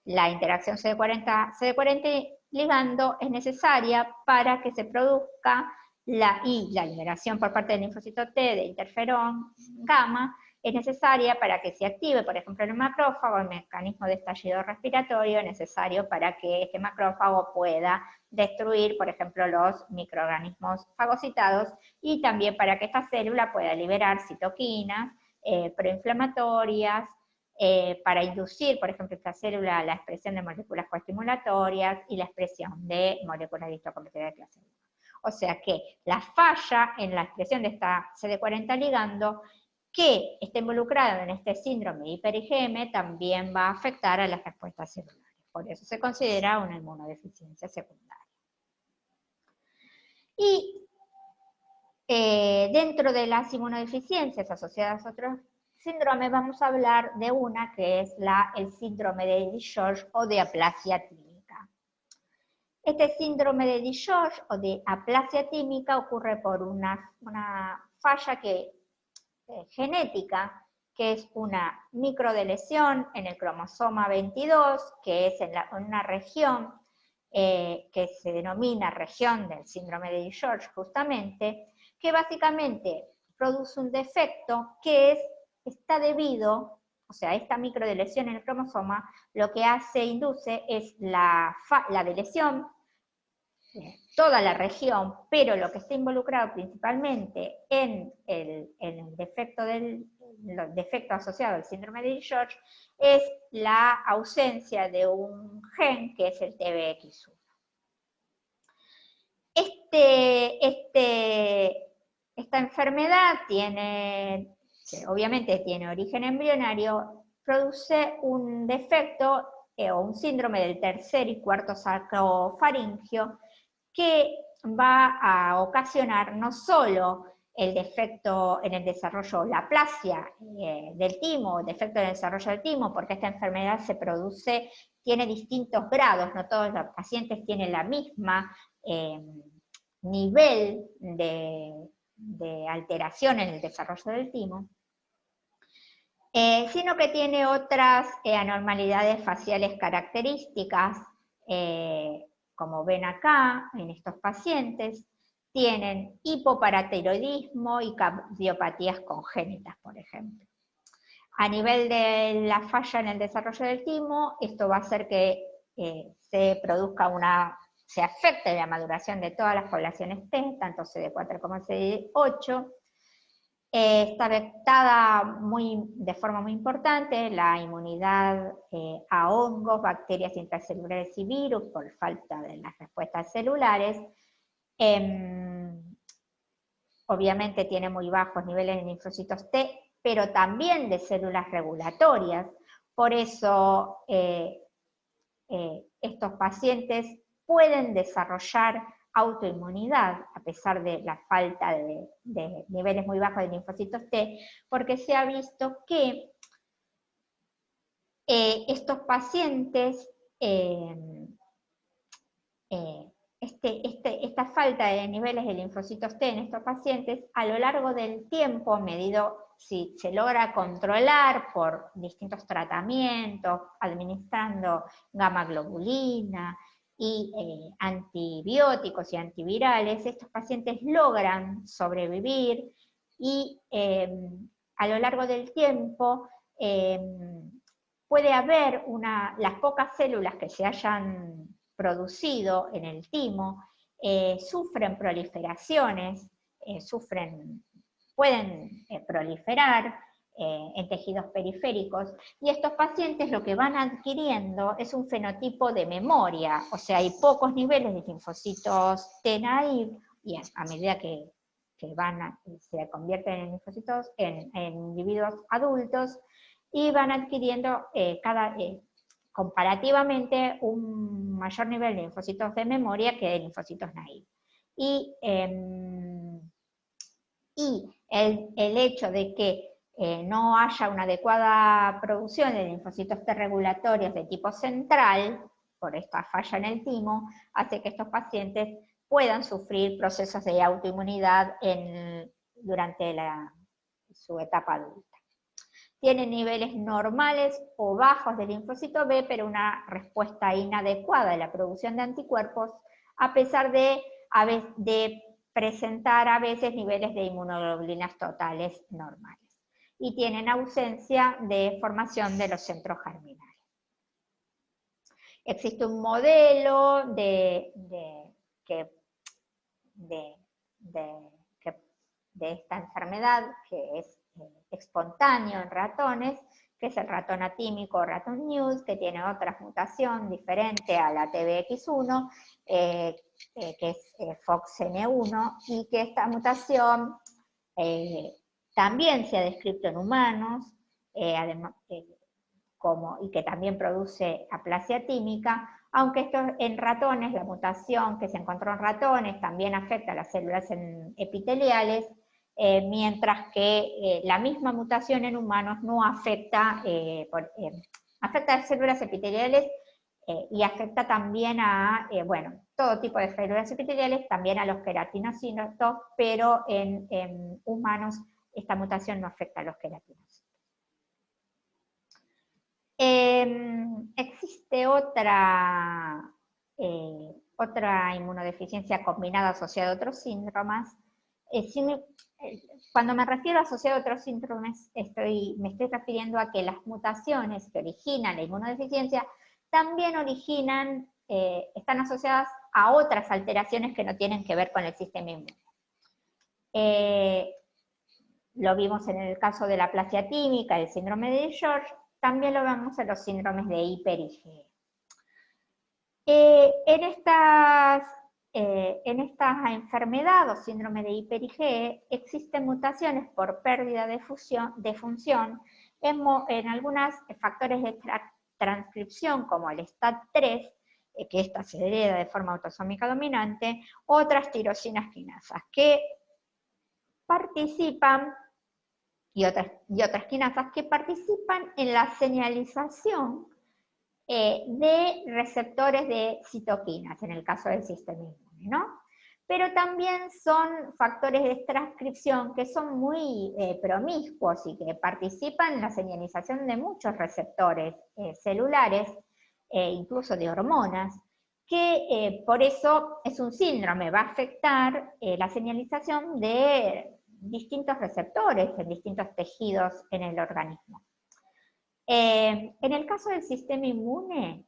La interacción CD40 ligando es necesaria para que se produzca la liberación por parte del linfocito T de interferón gamma, es necesaria para que se active, por ejemplo, el macrófago, el mecanismo de estallido respiratorio, necesario para que este macrófago pueda destruir, por ejemplo, los microorganismos fagocitados, y también para que esta célula pueda liberar citoquinas proinflamatorias, para inducir, por ejemplo, esta célula la expresión de moléculas coestimulatorias y la expresión de moléculas de histocompatibilidad de clase 1. O sea que la falla en la expresión de esta CD40 ligando que está involucrado en este síndrome de hiper-IgM también va a afectar a las respuestas celulares. Por eso se considera una inmunodeficiencia secundaria. Y dentro de las inmunodeficiencias asociadas a otros síndromes, vamos a hablar de una que es el síndrome de Digeorge o de aplasia tímica. Este síndrome de Digeorge o de aplasia tímica ocurre por una falla genética, que es una microdeleción en el cromosoma 22, que es en una región que se denomina región del síndrome de Digeorge justamente, que básicamente produce un defecto que está debido, o sea, esta microdeleción en el cromosoma, lo que induce es la delesión de toda la región, pero lo que está involucrado principalmente en el defecto los defectos asociados al síndrome de Digeorge es la ausencia de un gen que es el TBX1. Esta enfermedad obviamente tiene origen embrionario, produce un defecto o un síndrome del tercer y cuarto sacrofaringio que va a ocasionar no solo el defecto en el desarrollo, la aplasia del timo, el defecto en el desarrollo del timo, porque esta enfermedad tiene distintos grados, no todos los pacientes tienen la misma nivel de alteración en el desarrollo del timo, sino que tiene otras anormalidades faciales características, como ven acá en estos pacientes, tienen hipoparatiroidismo y cardiopatías congénitas, por ejemplo. A nivel de la falla en el desarrollo del timo, esto va a hacer que se afecte la maduración de todas las poblaciones T, tanto CD4 como CD8. Está afectada de forma muy importante la inmunidad a hongos, bacterias intracelulares y virus por falta de las respuestas celulares. Obviamente tiene muy bajos niveles de linfocitos T, pero también de células regulatorias. Por eso estos pacientes pueden desarrollar autoinmunidad, a pesar de la falta de niveles muy bajos de linfocitos T, porque se ha visto que estos pacientes, esta falta de niveles de linfocitos T en estos pacientes, a lo largo del tiempo, si se logra controlar por distintos tratamientos, administrando gamma globulina, y antibióticos y antivirales, estos pacientes logran sobrevivir y a lo largo del tiempo puede haber las pocas células que se hayan producido en el timo, sufren proliferaciones, pueden proliferar en tejidos periféricos, y estos pacientes lo que van adquiriendo es un fenotipo de memoria, o sea, hay pocos niveles de linfocitos T naive, y a medida que se convierten en linfocitos, en individuos adultos, y van adquiriendo comparativamente un mayor nivel de linfocitos de memoria que de linfocitos naive. Y el hecho de que no haya una adecuada producción de linfocitos T regulatorios de tipo central, por esta falla en el timo, hace que estos pacientes puedan sufrir procesos de autoinmunidad durante su etapa adulta. Tienen niveles normales o bajos de linfocito B, pero una respuesta inadecuada de la producción de anticuerpos, a pesar de presentar a veces niveles de inmunoglobulinas totales normales. Y tienen ausencia de formación de los centros germinales. Existe un modelo de esta enfermedad que es espontáneo en ratones, que es el ratón atímico o ratón News, que tiene otra mutación diferente a la TBX1, que es FOXN1, y que esta mutación también se ha descrito en humanos, además, y que también produce aplasia tímica, aunque esto en ratones, la mutación que se encontró en ratones también afecta a las células epiteliales, mientras que la misma mutación en humanos no afecta, afecta a las células epiteliales y afecta también a, todo tipo de células epiteliales, también a los queratinocitos, pero en humanos esta mutación no afecta a los queratinocitos. Existe otra inmunodeficiencia combinada asociada a otros síndromes. Cuando me refiero a asociado a otros síndromes, me estoy refiriendo a que las mutaciones que originan la inmunodeficiencia también están asociadas a otras alteraciones que no tienen que ver con el sistema inmune. Lo vimos en el caso de la aplasia tímica, el síndrome de George, también lo vemos en los síndromes de hiper IgE. En esta enfermedad o síndrome de hiper IgE existen mutaciones por pérdida de función en algunos factores de transcripción como el STAT3, que esta se hereda de forma autosómica dominante, otras tirosinas quinasas que participan y otras quinasas que participan en la señalización de receptores de citoquinas, en el caso del sistema inmune, ¿no? Pero también son factores de transcripción que son muy promiscuos y que participan en la señalización de muchos receptores celulares, incluso de hormonas, que por eso es un síndrome, va a afectar la señalización de distintos receptores en distintos tejidos en el organismo. En el caso del sistema inmune,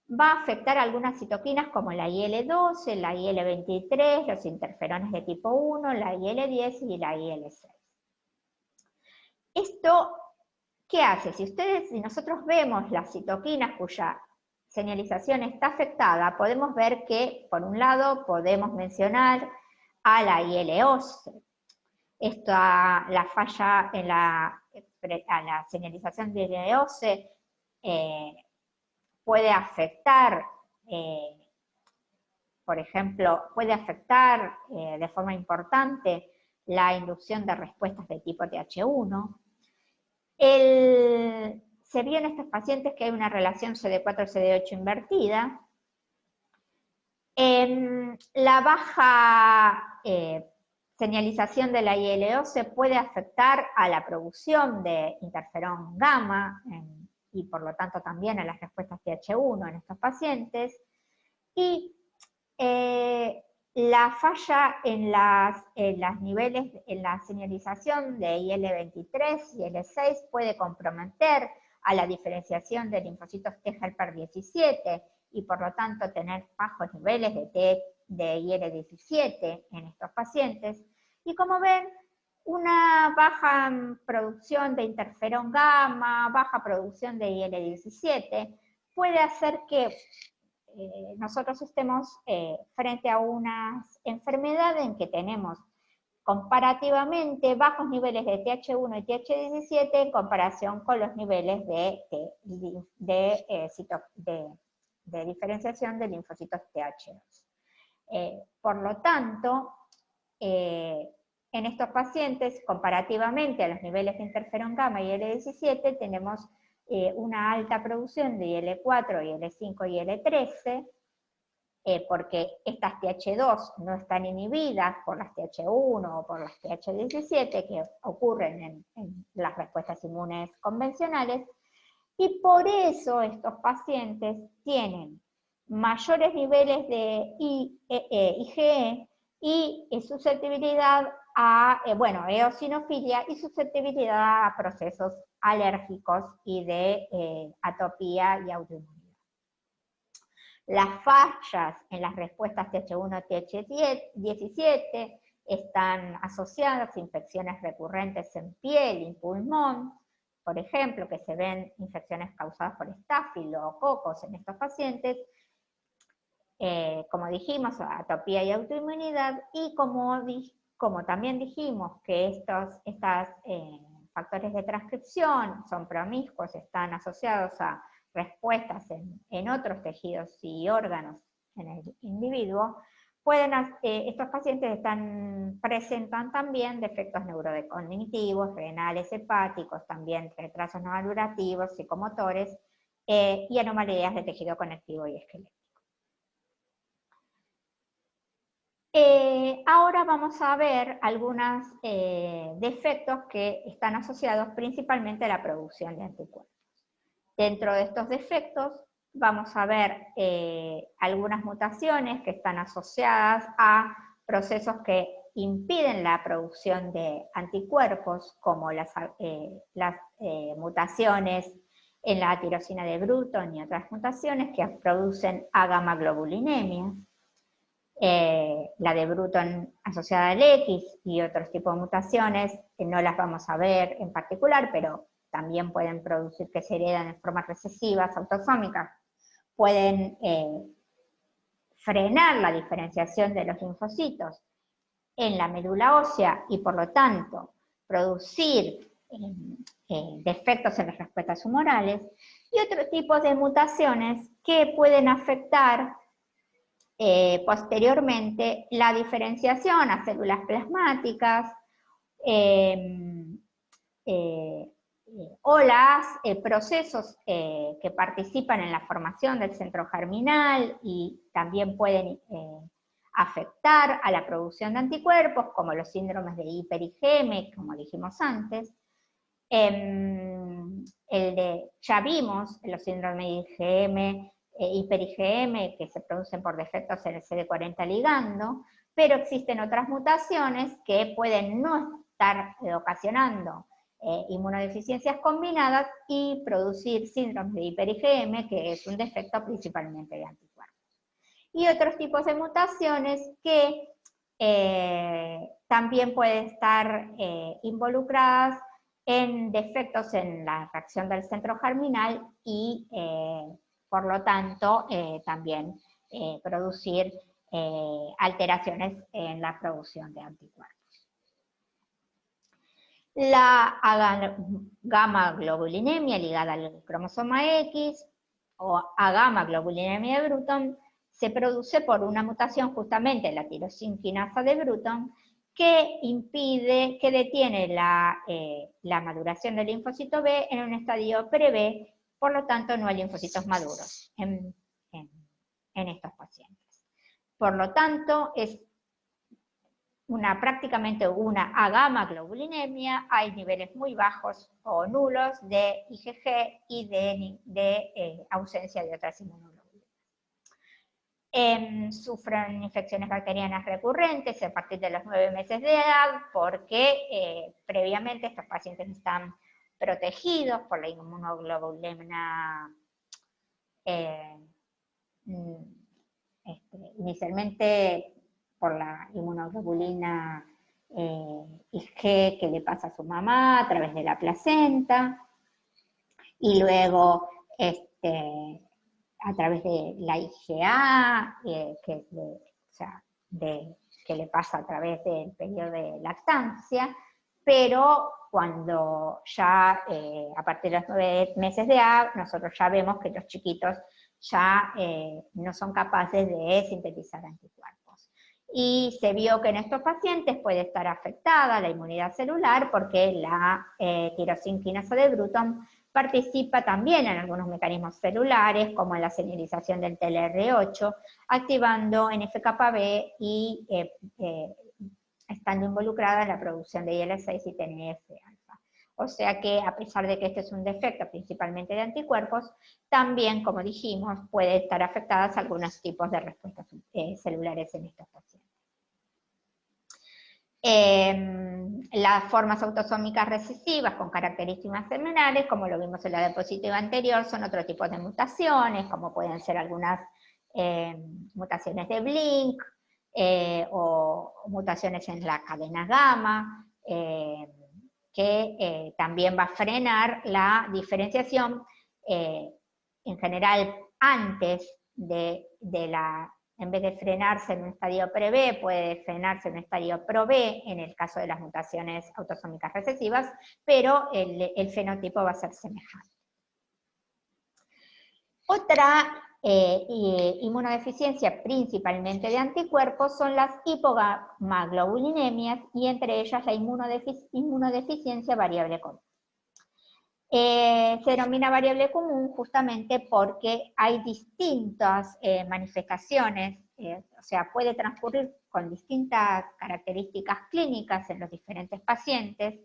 va a afectar algunas citoquinas como la IL-12, la IL-23, los interferones de tipo 1, la IL-10 y la IL-6. ¿Esto qué hace? Si nosotros vemos las citoquinas cuya señalización está afectada, podemos ver que, por un lado, podemos mencionar a la IL-11. La falla en la señalización de IL-11 puede afectar, por ejemplo, de forma importante la inducción de respuestas de tipo TH1. Se vio en estos pacientes que hay una relación CD4-CD8 invertida. La baja señalización de la IL-11 puede afectar a la producción de interferón gamma y por lo tanto también a las respuestas TH1 en estos pacientes. Y la falla en la señalización de IL-23 y IL-6 puede comprometer a la diferenciación de linfocitos T helper 17 y por lo tanto tener bajos niveles de IL-17 en estos pacientes. Y como ven, una baja producción de interferón gamma, baja producción de IL-17, puede hacer que nosotros estemos frente a una enfermedad en que tenemos comparativamente bajos niveles de TH1 y TH17 en comparación con los niveles de diferenciación de linfocitos TH2. Por lo tanto, en estos pacientes, comparativamente a los niveles de interferón gamma y IL-17, tenemos una alta producción de IL-4, IL-5 y IL-13, porque estas TH2 no están inhibidas por las TH1 o por las TH17 que ocurren en las respuestas inmunes convencionales, y por eso estos pacientes tienen mayores niveles de IgE y susceptibilidad a, eosinofilia y susceptibilidad a procesos alérgicos y de atopía y autoinmunidad. Las fallas en las respuestas TH1-TH17 están asociadas a infecciones recurrentes en piel y pulmón, por ejemplo, que se ven infecciones causadas por estafilococos en estos pacientes, como dijimos, atopía y autoinmunidad, y como también dijimos que estos factores de transcripción son promiscuos, están asociados a respuestas en otros tejidos y órganos en el individuo, estos pacientes presentan también defectos neurocognitivos, renales, hepáticos, también retrasos neurolurativos, psicomotores y anomalías de tejido conectivo y esquelético. Ahora vamos a ver algunos defectos que están asociados principalmente a la producción de anticuerpos. Dentro de estos defectos vamos a ver algunas mutaciones que están asociadas a procesos que impiden la producción de anticuerpos, como las mutaciones en la tirosina de Bruton y otras mutaciones que producen agamaglobulinemias. La de Bruton asociada al X y otros tipos de mutaciones, que no las vamos a ver en particular, pero también pueden producir que se heredan en formas recesivas, autosómicas, pueden frenar la diferenciación de los linfocitos en la médula ósea y por lo tanto producir defectos en las respuestas humorales, y otros tipos de mutaciones que pueden afectar posteriormente la diferenciación a células plasmáticas o los procesos que participan en la formación del centro germinal y también pueden afectar a la producción de anticuerpos, como los síndromes de hiper-IgM, como dijimos antes. Ya vimos los síndromes de IgM, hiper-IgM, que se producen por defectos en el CD40 ligando, pero existen otras mutaciones que pueden no estar ocasionando inmunodeficiencias combinadas y producir síndromes de hiper-IgM, que es un defecto principalmente de anticuerpos. Y otros tipos de mutaciones que también pueden estar involucradas en defectos en la reacción del centro germinal y por lo tanto también producir alteraciones en la producción de anticuerpos. La gamma-globulinemia ligada al cromosoma X o agamaglobulinemia de Bruton se produce por una mutación justamente en la tirosinquinasa de Bruton que impide, que detiene la maduración del linfocito B en un estadio pre-B, por lo tanto no hay linfocitos maduros en estos pacientes. Por lo tanto, es prácticamente una agamaglobulinemia, hay niveles muy bajos o nulos de IgG y de ausencia de otras inmunoglobulinas. Sufren infecciones bacterianas recurrentes a partir de los 9 meses de edad porque previamente estos pacientes están protegidos por la inmunoglobulina inicialmente por la inmunoglobulina IG que le pasa a su mamá a través de la placenta, y luego a través de la IgA, que le pasa a través del periodo de lactancia, pero cuando ya a partir de los 9 meses de edad, nosotros ya vemos que los chiquitos ya no son capaces de sintetizar anticuerpos. Y se vio que en estos pacientes puede estar afectada la inmunidad celular porque la tirosina quinasa de Bruton participa también en algunos mecanismos celulares, como en la señalización del TLR8, activando NF-κB y estando involucrada en la producción de IL-6 y TNF-alfa. O sea que, a pesar de que este es un defecto principalmente de anticuerpos, también, como dijimos, puede estar afectadas algunos tipos de respuestas celulares en estos pacientes. Las formas autosómicas recesivas con características terminales, como lo vimos en la diapositiva anterior, son otro tipo de mutaciones, como pueden ser algunas mutaciones de Blink, o mutaciones en la cadena gamma, que también va a frenar la diferenciación, en general antes en vez de frenarse en un estadio pre-B, puede frenarse en un estadio pro-B, en el caso de las mutaciones autosómicas recesivas, pero el fenotipo va a ser semejante. Otra inmunodeficiencia, principalmente de anticuerpos, son las hipogammaglobulinemias, y entre ellas la inmunodeficiencia variable común. Se denomina variable común justamente porque hay distintas manifestaciones, o sea, puede transcurrir con distintas características clínicas en los diferentes pacientes,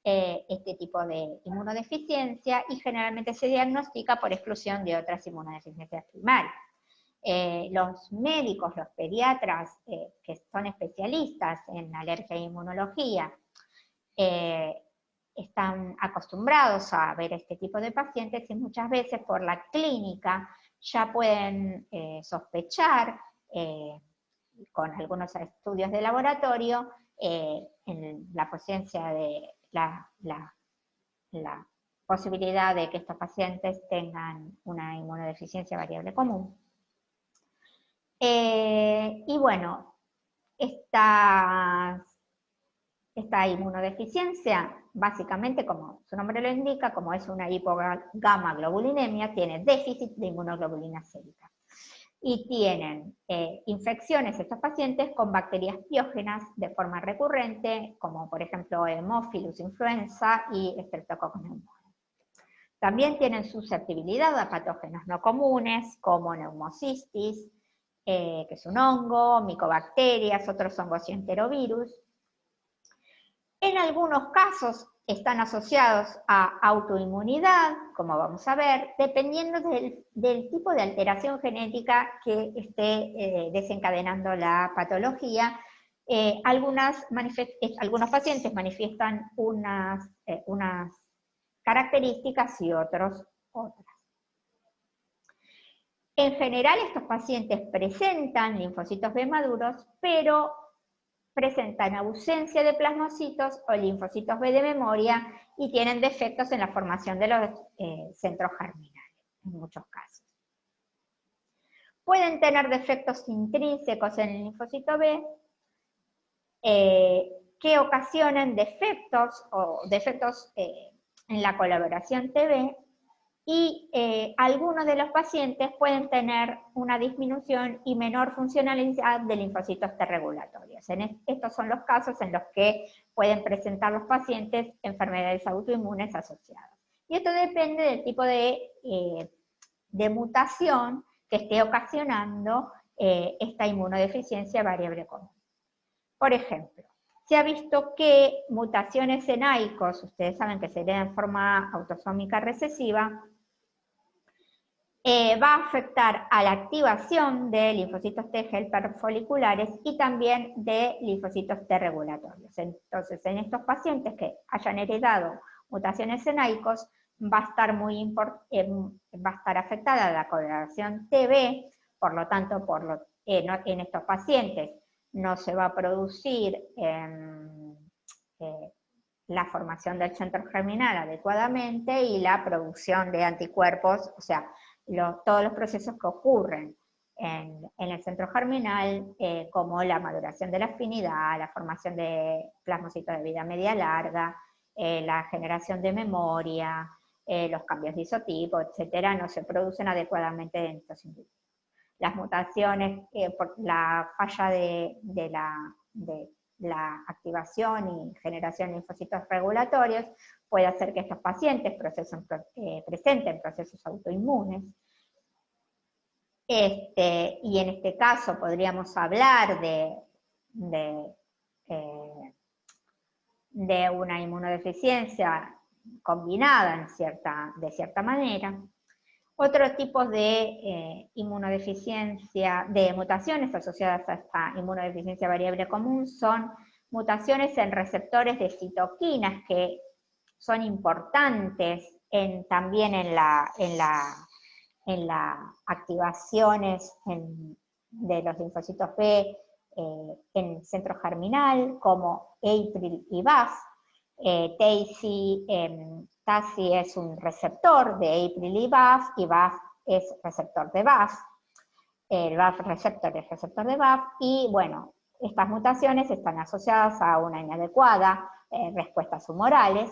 este tipo de inmunodeficiencia, y generalmente se diagnostica por exclusión de otras inmunodeficiencias primarias. Los médicos, los pediatras, que son especialistas en alergia e inmunología, están acostumbrados a ver este tipo de pacientes, y muchas veces por la clínica ya pueden sospechar, con algunos estudios de laboratorio, en la presencia de la posibilidad de que estos pacientes tengan una inmunodeficiencia variable común. Y bueno, esta inmunodeficiencia, básicamente, como su nombre lo indica, como es una hipogammaglobulinemia, tiene déficit de inmunoglobulina sérica. Y tienen infecciones estos pacientes con bacterias piógenas de forma recurrente, como por ejemplo Haemophilus influenza y Streptococcus pneumoniae. También tienen susceptibilidad a patógenos no comunes, como neumocistis, que es un hongo, micobacterias, otros hongos y enterovirus. En algunos casos están asociados a autoinmunidad, como vamos a ver, dependiendo del tipo de alteración genética que esté desencadenando la patología. Algunos pacientes manifiestan unas características y otros otras. En general, estos pacientes presentan linfocitos B maduros, pero presentan ausencia de plasmocitos o linfocitos B de memoria, y tienen defectos en la formación de los centros germinales, en muchos casos. Pueden tener defectos intrínsecos en el linfocito B, que ocasionan defectos en la colaboración TB, y algunos de los pacientes pueden tener una disminución y menor funcionalidad de linfocitos T regulatorios. Estos son los casos en los que pueden presentar los pacientes enfermedades autoinmunes asociadas. Y esto depende del tipo de mutación que esté ocasionando esta inmunodeficiencia variable común. Por ejemplo, se ha visto que mutaciones en AICOS, ustedes saben que se heredan en forma autosómica recesiva, va a afectar a la activación de linfocitos T helper foliculares y también de linfocitos T regulatorios. Entonces, en estos pacientes que hayan heredado mutaciones en AICOS, va a estar afectada la coloración TB por lo tanto, en estos pacientes no se va a producir la formación del centro germinal adecuadamente y la producción de anticuerpos, o sea, todos los procesos que ocurren en el centro germinal, como la maduración de la afinidad, la formación de plasmocitos de vida media larga, la generación de memoria, los cambios de isotipo, etcétera, no se producen adecuadamente en estos individuos. Las mutaciones, por la falla de la activación y generación de linfocitos regulatorios, puede hacer que estos pacientes presenten procesos autoinmunes. Y en este caso podríamos hablar de una inmunodeficiencia combinada de cierta manera. Otros tipos de inmunodeficiencia, de mutaciones asociadas a esta inmunodeficiencia variable común son mutaciones en receptores de citoquinas que son importantes también en las activaciones de los linfocitos B en centro germinal, como APRIL y BAFF. TACI es un receptor de APRIL y BAFF es receptor de BAFF. El BAFF receptor es receptor de BAFF, y bueno, estas mutaciones están asociadas a una inadecuada respuestas humorales,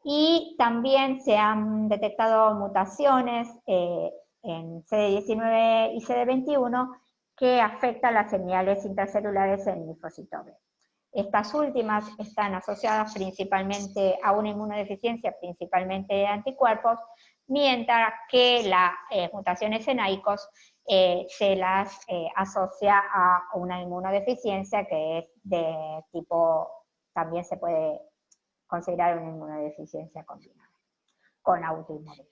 y también se han detectado mutaciones en CD19 y CD21 que afectan las señales intracelulares en linfocito B. Estas últimas están asociadas principalmente a una inmunodeficiencia, principalmente de anticuerpos, mientras que las mutaciones en AICOS se las asocia a una inmunodeficiencia que es de tipo, también se puede considerar una inmunodeficiencia combinada con autoinmunidad.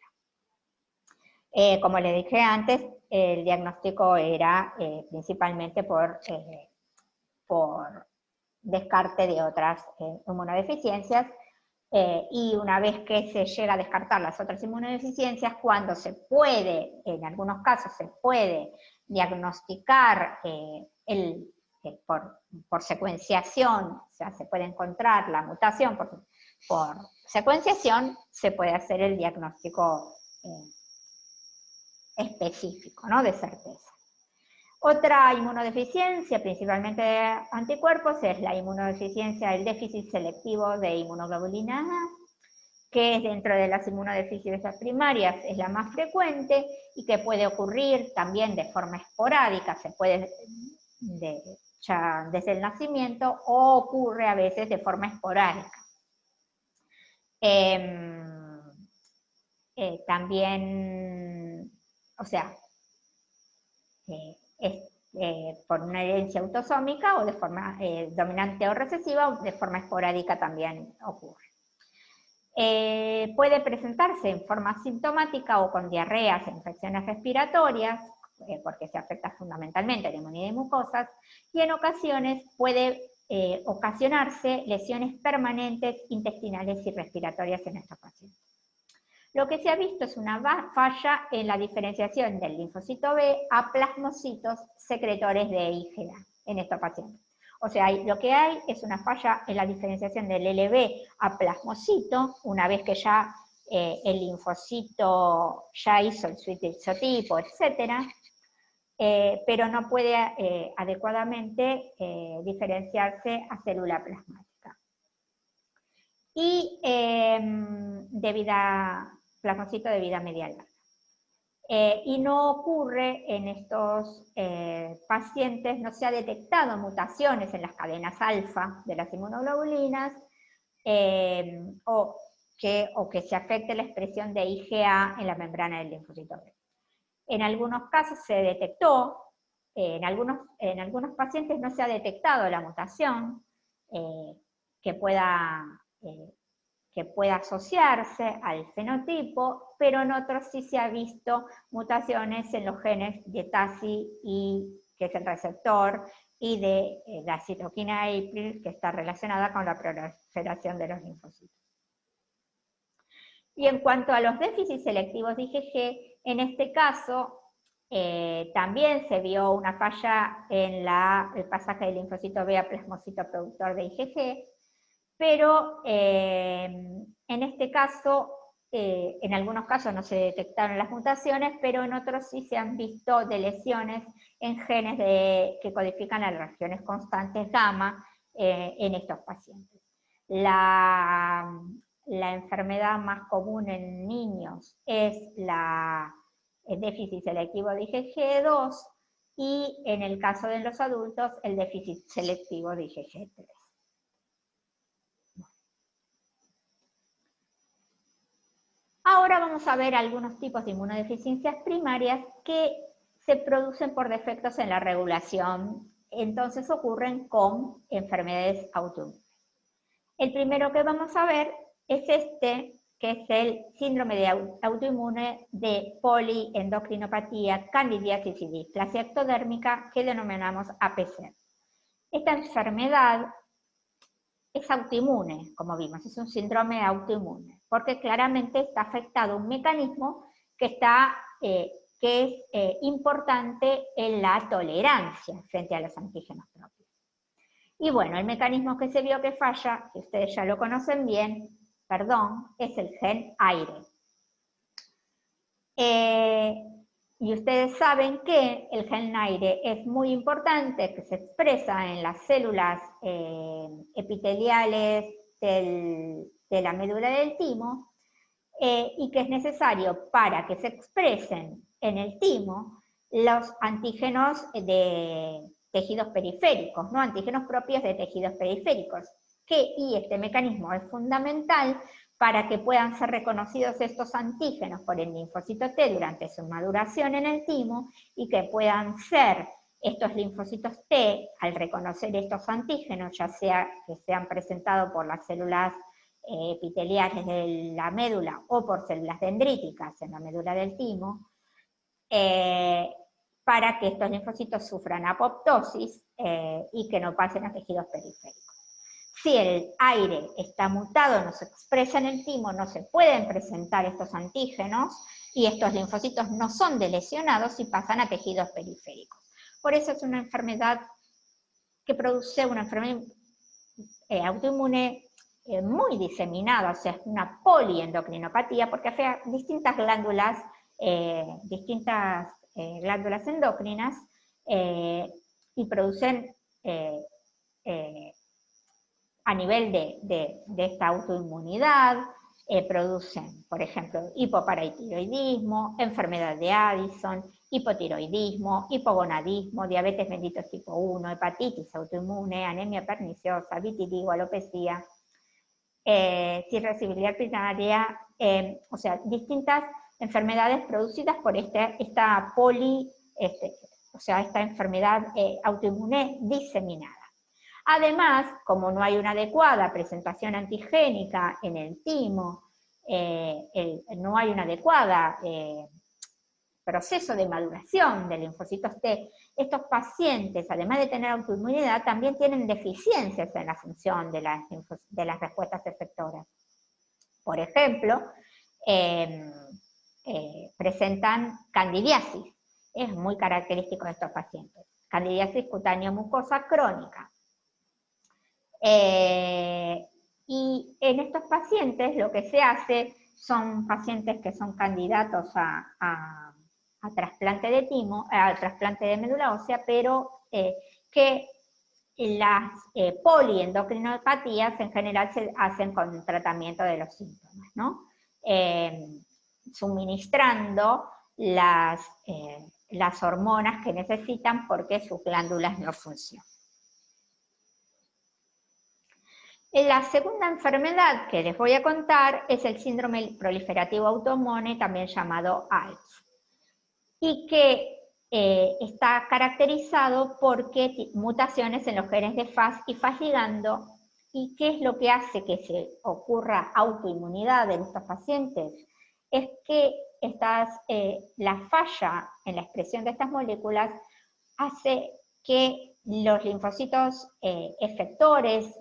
Como les dije antes, el diagnóstico era principalmente por descarte de otras inmunodeficiencias, y una vez que se llega a descartar las otras inmunodeficiencias, cuando se puede, en algunos casos se puede diagnosticar por secuenciación, o sea, se puede encontrar la mutación por secuenciación, se puede hacer el diagnóstico específico, ¿no?, de certeza. Otra inmunodeficiencia, principalmente de anticuerpos, es la inmunodeficiencia del déficit selectivo de inmunoglobulina A, que dentro de las inmunodeficiencias primarias es la más frecuente y que puede ocurrir también de forma esporádica, se puede ya desde el nacimiento, o ocurre a veces de forma esporádica. También, o sea, por una herencia autosómica o de forma dominante o recesiva, o de forma esporádica también ocurre. Puede presentarse en forma asintomática o con diarreas e infecciones respiratorias, porque se afecta fundamentalmente la inmunidad y mucosas, y en ocasiones puede ocasionarse lesiones permanentes intestinales y respiratorias en estos pacientes. Lo que se ha visto es una falla en la diferenciación del linfocito B a plasmocitos secretores de IgA en estos pacientes. O sea, lo que hay es una falla en la diferenciación del LB a plasmocito, una vez que ya el linfocito ya hizo el switch de isotipo, etc., pero no puede adecuadamente diferenciarse a célula plasmática. Y plasmocito de vida media larga. Y no ocurre en estos pacientes, no se ha detectado mutaciones en las cadenas alfa de las inmunoglobulinas, o que se afecte la expresión de IgA en la membrana del linfocito B. En algunos casos se detectó, en algunos pacientes no se ha detectado la mutación que pueda asociarse al fenotipo, pero en otros sí se ha visto mutaciones en los genes de TACI, que es el receptor, y de la citoquina APRIL, que está relacionada con la proliferación de los linfocitos. Y en cuanto a los déficits selectivos de IgG, en este caso También se vio una falla en el pasaje del linfocito B a plasmocito productor de IgG, pero en este caso, en algunos casos no se detectaron las mutaciones, pero en otros sí se han visto lesiones en genes que codifican las regiones constantes gamma en estos pacientes. La enfermedad más común en niños es el déficit selectivo de IgG2 y en el caso de los adultos el déficit selectivo de IgG3. Ahora vamos a ver algunos tipos de inmunodeficiencias primarias que se producen por defectos en la regulación, entonces ocurren con enfermedades autoinmunes. El primero que vamos a ver es este, que es el síndrome de autoinmune de poliendocrinopatía, candidiasis y displasia ectodérmica, que denominamos APC. Esta enfermedad es autoinmune, como vimos, es un síndrome autoinmune, porque claramente está afectado un mecanismo que es importante en la tolerancia frente a los antígenos propios. Y bueno, el mecanismo que se vio que falla, que ustedes ya lo conocen bien, es el gen aire. Y ustedes saben que el gen aire es muy importante, que se expresa en las células epiteliales de la médula del timo, y que es necesario para que se expresen en el timo los antígenos de tejidos periféricos, no antígenos propios de tejidos periféricos, y este mecanismo es fundamental para que puedan ser reconocidos estos antígenos por el linfocito T durante su maduración en el timo y que puedan ser estos linfocitos T, al reconocer estos antígenos, ya sea que sean presentados por las células epiteliales de la médula o por células dendríticas en la médula del timo, para que estos linfocitos sufran apoptosis y que no pasen a tejidos periféricos. Si el aire está mutado, no se expresa en el timo, no se pueden presentar estos antígenos y estos linfocitos no son delesionados y pasan a tejidos periféricos. Por eso es una enfermedad que produce una enfermedad autoinmune muy diseminada, o sea, es una poliendocrinopatía porque afecta distintas glándulas endócrinas y producen a nivel de esta autoinmunidad, producen, por ejemplo, hipoparatiroidismo, enfermedad de Addison, hipotiroidismo, hipogonadismo, diabetes mellitus tipo 1, hepatitis autoinmune, anemia perniciosa, vitiligo, alopecia, cirrosibilidad primaria, o sea, distintas enfermedades producidas por esta enfermedad autoinmune diseminada. Además, como no hay una adecuada presentación antigénica en el timo, no hay una adecuada proceso de maduración de linfocitos T, estos pacientes, además de tener autoinmunidad, también tienen deficiencias en la función de las respuestas efectoras. Por ejemplo, presentan candidiasis, es muy característico de estos pacientes. Candidiasis cutáneo-mucosa crónica. Y en estos pacientes lo que se hace son pacientes que son candidatos a trasplante de timo, a trasplante de médula ósea, pero que las poliendocrinopatías en general se hacen con el tratamiento de los síntomas, ¿no? Suministrando las hormonas que necesitan porque sus glándulas no funcionan. La segunda enfermedad que les voy a contar es el síndrome proliferativo autoinmune, también llamado ALS, y que está caracterizado por mutaciones en los genes de FAS y FAS ligando. ¿Y qué es lo que hace que se ocurra autoinmunidad en estos pacientes? Es que la falla en la expresión de estas moléculas hace que los linfocitos efectores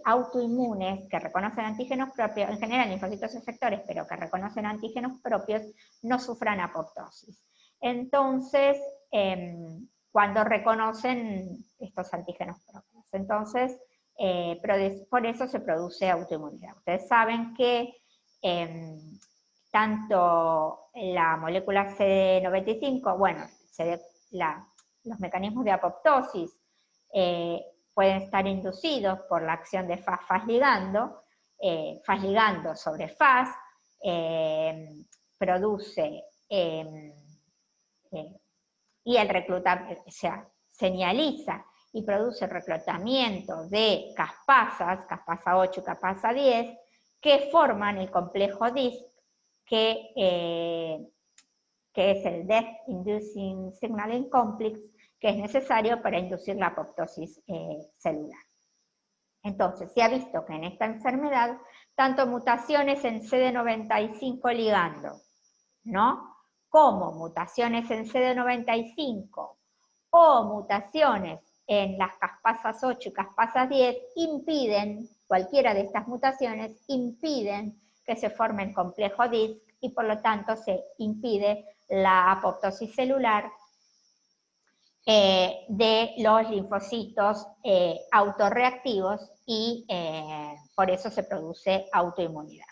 autoinmunes que reconocen antígenos propios, en general linfocitos efectores, pero que reconocen antígenos propios, no sufran apoptosis. entonces, cuando reconocen estos antígenos propios. Entonces, por eso se produce autoinmunidad. Ustedes saben que tanto la molécula CD95, bueno, los mecanismos de apoptosis pueden estar inducidos por la acción de Fas ligando sobre Fas, produce y el reclutamiento, o sea, señaliza y produce el reclutamiento de caspasas, caspasa 8 y caspasa 10, que forman el complejo DISC, que es el Death Inducing Signaling Complex, que es necesario para inducir la apoptosis celular. Entonces, se ha visto que en esta enfermedad, tanto mutaciones en CD95 ligando, ¿no?, como mutaciones en CD95 o mutaciones en las caspasas 8 y caspasas 10 impiden, cualquiera de estas mutaciones impiden que se forme el complejo DISC y por lo tanto se impide la apoptosis celular de los linfocitos autorreactivos y por eso se produce autoinmunidad.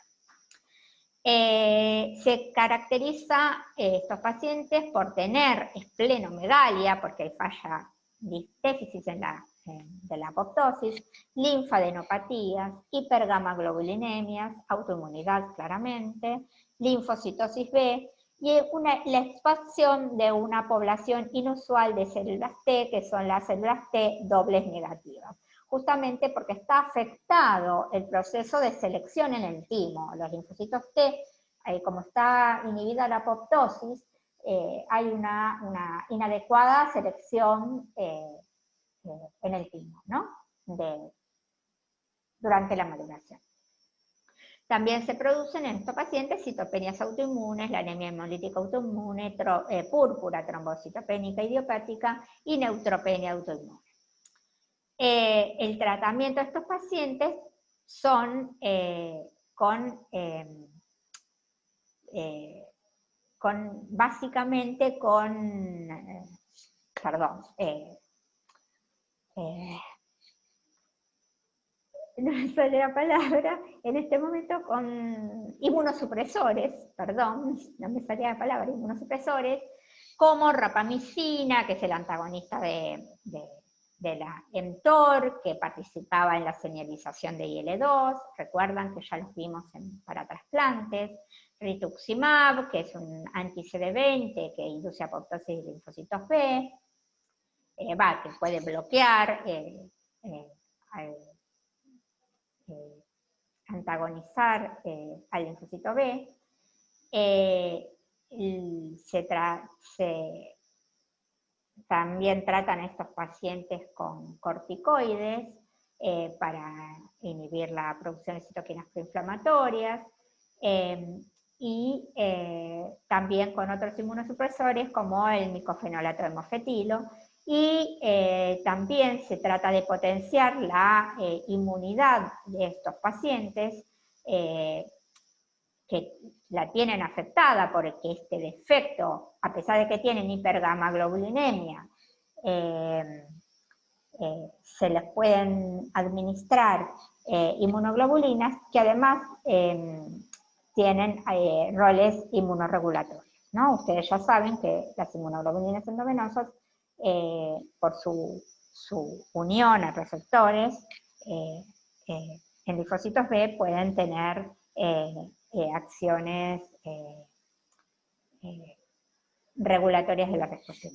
Se caracteriza estos pacientes por tener esplenomegalia, porque hay falla, déficit de la apoptosis, linfadenopatías, hipergamaglobulinemias, autoinmunidad claramente, linfocitosis B, y la expansión de una población inusual de células T, que son las células T dobles negativas, justamente porque está afectado el proceso de selección en el timo. Los linfocitos T, como está inhibida la apoptosis, hay una inadecuada selección en el timo, ¿no?, durante la maduración. También se producen en estos pacientes citopenias autoinmunes, la anemia hemolítica autoinmune, púrpura trombocitopénica idiopática y neutropenia autoinmune. El tratamiento de estos pacientes son básicamente no me sale la palabra, en este momento con inmunosupresores, no me salía la palabra, inmunosupresores, como rapamicina, que es el antagonista de la mTOR, que participaba en la señalización de IL-2, recuerdan que ya los vimos para trasplantes, rituximab, que es un anti-CD20 que induce apoptosis de linfocitos B, que puede bloquear, antagonizar al linfocito B. También tratan a estos pacientes con corticoides para inhibir la producción de citoquinas proinflamatorias y también con otros inmunosupresores como el micofenolato de mofetilo, y también se trata de potenciar la inmunidad de estos pacientes que la tienen afectada porque este defecto, a pesar de que tienen hipergamaglobulinemia, se les pueden administrar inmunoglobulinas que además tienen roles inmunorregulatorios, ¿no? Ustedes ya saben que las inmunoglobulinas endovenosas, por su unión a receptores en linfocitos B, pueden tener acciones regulatorias de la respuesta.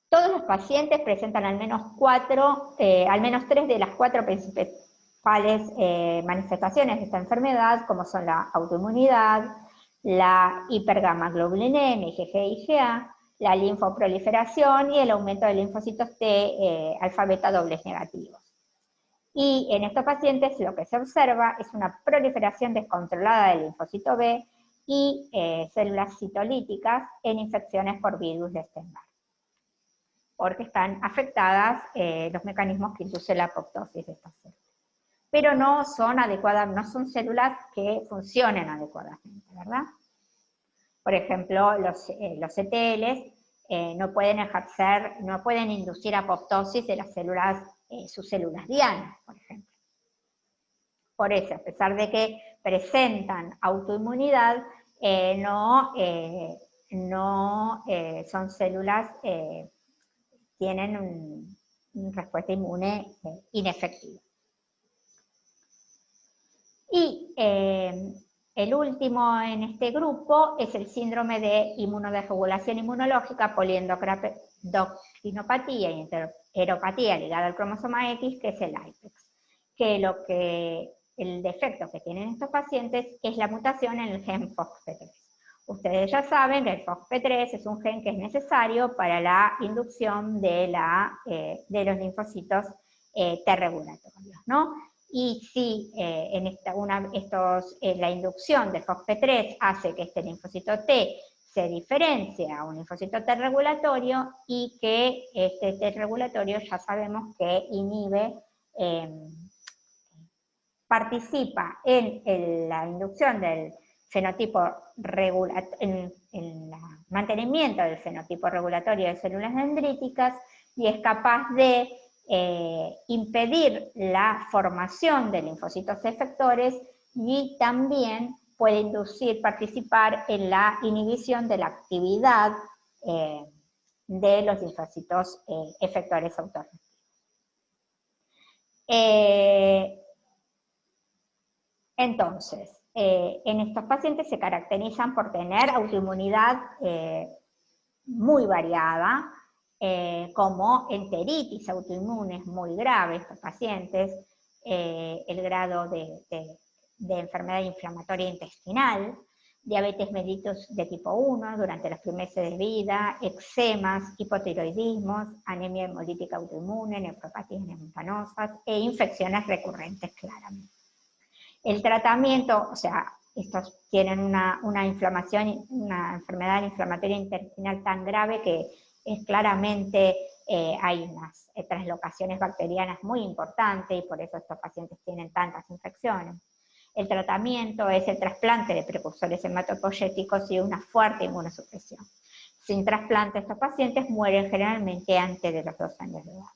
Todos los pacientes presentan al menos 3 de las 4 principales manifestaciones de esta enfermedad, como son la autoinmunidad, la hipergamaglobulinemia, IgG-IgA, la linfoproliferación y el aumento de linfocitos T alfa beta dobles negativos. Y en estos pacientes lo que se observa es una proliferación descontrolada del linfocito B y células citolíticas en infecciones por virus de Epstein-Barr, porque están afectadas los mecanismos que inducen la apoptosis de estas células. Pero no son adecuadas, no son células que funcionen adecuadamente, ¿verdad? Por ejemplo, los ETLs no pueden inducir apoptosis de las células, sus células diana, por ejemplo. Por eso, a pesar de que presentan autoinmunidad, no son células, tienen una respuesta inmune inefectiva. Y el último en este grupo es el síndrome de inmunodesregulación inmunológica, poliendocrinopatía y enteropatía ligada al cromosoma X, que es el IPEX. El defecto que tienen estos pacientes es la mutación en el gen FOXP3. Ustedes ya saben que el FOXP3 es un gen que es necesario para la inducción de los linfocitos T regulatorios, ¿no? Y si la inducción de FOXP3 hace que este linfocito T se diferencie a un linfocito T regulatorio, y que este T regulatorio ya sabemos que participa en la inducción del fenotipo en el mantenimiento del fenotipo regulatorio de células dendríticas, y es capaz de impedir la formación de linfocitos efectores, y también puede participar en la inhibición de la actividad de los linfocitos efectores autorreactivos. Entonces, en estos pacientes se caracterizan por tener autoinmunidad muy variada, como enteritis autoinmunes muy graves, estos pacientes, el grado de enfermedad inflamatoria intestinal, diabetes mellitus de tipo 1 durante los primeros meses de vida, eczemas, hipotiroidismos, anemia hemolítica autoinmune, nefropatías neumfanosas e infecciones recurrentes claramente. El tratamiento, o sea, estos tienen una enfermedad inflamatoria intestinal tan grave que es claramente hay unas translocaciones bacterianas muy importantes, y por eso estos pacientes tienen tantas infecciones. El tratamiento es el trasplante de precursores hematopoyéticos y una fuerte inmunosupresión. Sin trasplante, estos pacientes mueren generalmente antes de los 2 años de edad.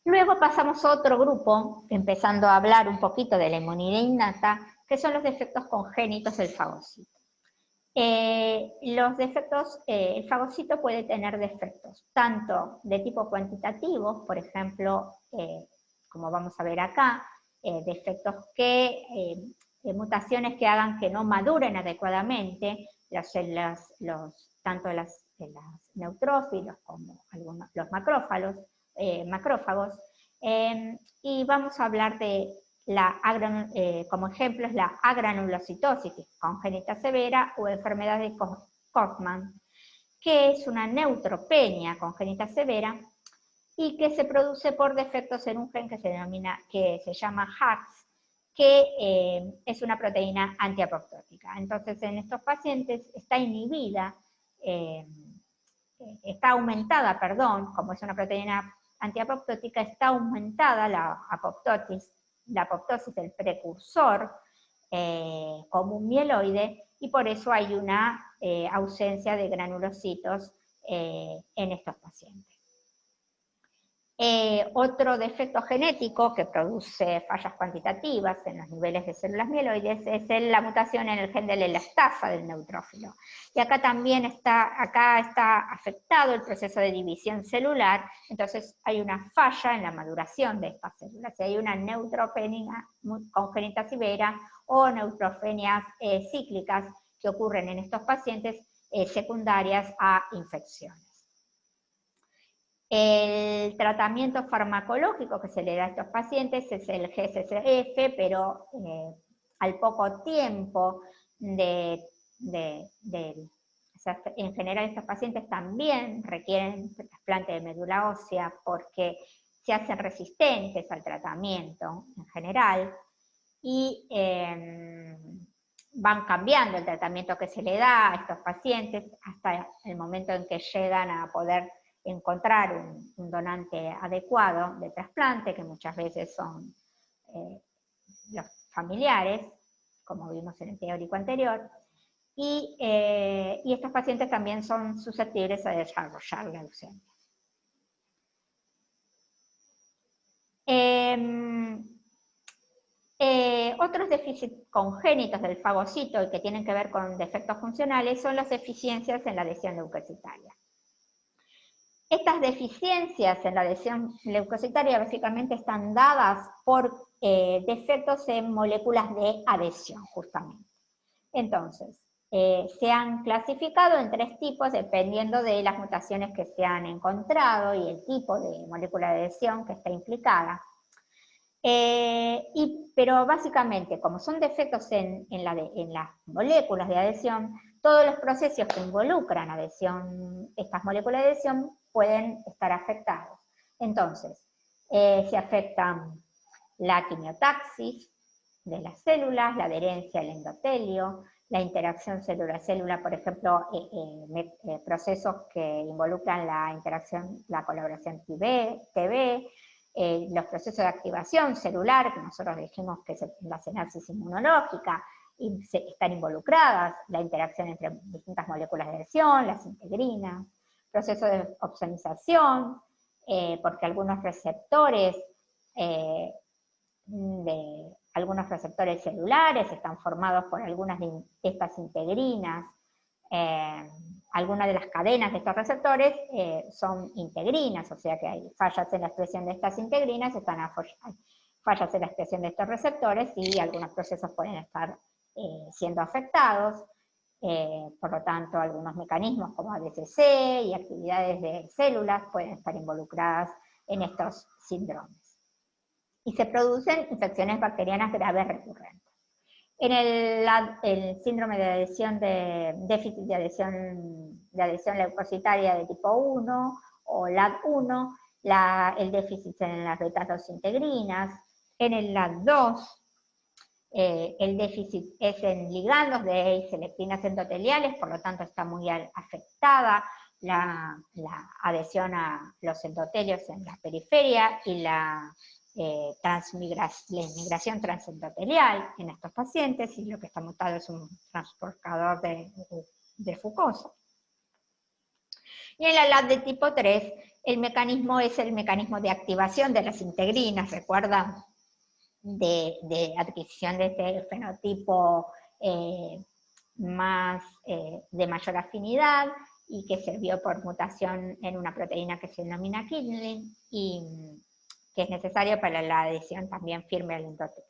Luego pasamos a otro grupo, empezando a hablar un poquito de la inmunidad innata, que son los defectos congénitos del fagocito. El fagocito puede tener defectos tanto de tipo cuantitativo, por ejemplo, como vamos a ver acá, defectos mutaciones que hagan que no maduren adecuadamente tanto los neutrófilos como los macrófagos, y vamos a hablar de como ejemplos la agranulocitosis congénita severa o enfermedad de Kaufman, que es una neutropenia congénita severa y que se produce por defectos en un gen que se llama HAX, que es una proteína antiapoptótica. Entonces, en estos pacientes está aumentada, como es una proteína antiapoptótica, está aumentada la apoptosis del precursor como un mieloide, y por eso hay una ausencia de granulocitos en estos pacientes. Otro defecto genético que produce fallas cuantitativas en los niveles de células mieloides es la mutación en el gen de la elastasa del neutrófilo. Y acá también está afectado el proceso de división celular, entonces hay una falla en la maduración de estas células. Y hay una neutropenia congénita severa o neutropenias cíclicas que ocurren en estos pacientes secundarias a infecciones. El tratamiento farmacológico que se le da a estos pacientes es el G-CSF, pero al poco tiempo en general estos pacientes también requieren trasplante de médula ósea porque se hacen resistentes al tratamiento en general, y van cambiando el tratamiento que se le da a estos pacientes hasta el momento en que llegan a poder encontrar un donante adecuado de trasplante, que muchas veces son los familiares, como vimos en el teórico anterior, y estos pacientes también son susceptibles a desarrollar leucemia. Otros déficits congénitos del fagocito y que tienen que ver con defectos funcionales son las deficiencias en la adhesión leucocitaria. Estas deficiencias en la adhesión leucocitaria básicamente están dadas por defectos en moléculas de adhesión, justamente. Entonces, se han clasificado en 3 tipos dependiendo de las mutaciones que se han encontrado y el tipo de molécula de adhesión que está implicada. Pero básicamente, como son defectos en las moléculas de adhesión, todos los procesos que involucran adhesión, estas moléculas de adhesión, pueden estar afectados. Entonces, se afectan la quimiotaxis de las células, la adherencia al endotelio, la interacción célula-célula, por ejemplo, procesos que involucran la interacción, la colaboración TB, los procesos de activación celular, que nosotros dijimos que es la sinapsis inmunológica, y están involucradas, la interacción entre distintas moléculas de adhesión, las integrinas, proceso de opsonización, porque algunos receptores celulares están formados por algunas de estas integrinas. Algunas de las cadenas de estos receptores son integrinas, o sea que hay fallas en la expresión de estas integrinas, fallas en la expresión de estos receptores y algunos procesos pueden estar siendo afectados. Por lo tanto, algunos mecanismos como ADCC y actividades de células pueden estar involucradas en estos síndromes. Y se producen infecciones bacterianas graves recurrentes. En el síndrome de adhesión déficit de adhesión leucocitaria de tipo 1 o LAD1, el déficit en las betas-2 integrinas. En el LAD2, el déficit es en ligandos de selectinas endoteliales, por lo tanto está muy afectada la adhesión a los endotelios en la periferia y la inmigración transendotelial en estos pacientes, y lo que está mutado es un transportador de fucosa. Y en la LAD de tipo 3, el mecanismo es el mecanismo de activación de las integrinas, ¿recuerdan? De adquisición de este fenotipo de mayor afinidad, y que sirvió por mutación en una proteína que se denomina kindlin, y que es necesario para la adhesión también firme al endotelio.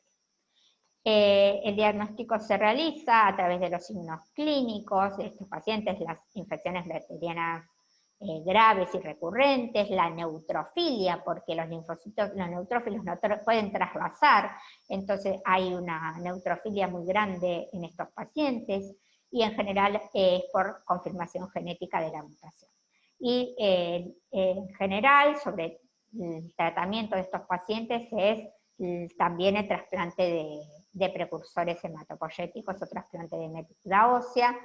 El diagnóstico se realiza a través de los signos clínicos de estos pacientes, las infecciones bacterianas graves y recurrentes, la neutrofilia, porque los linfocitos, los neutrófilos no pueden trasvasar, entonces hay una neutrofilia muy grande en estos pacientes, y en general es por confirmación genética de la mutación. Y en general, sobre el tratamiento de estos pacientes es también el trasplante de precursores hematopoyéticos o trasplante de médula ósea,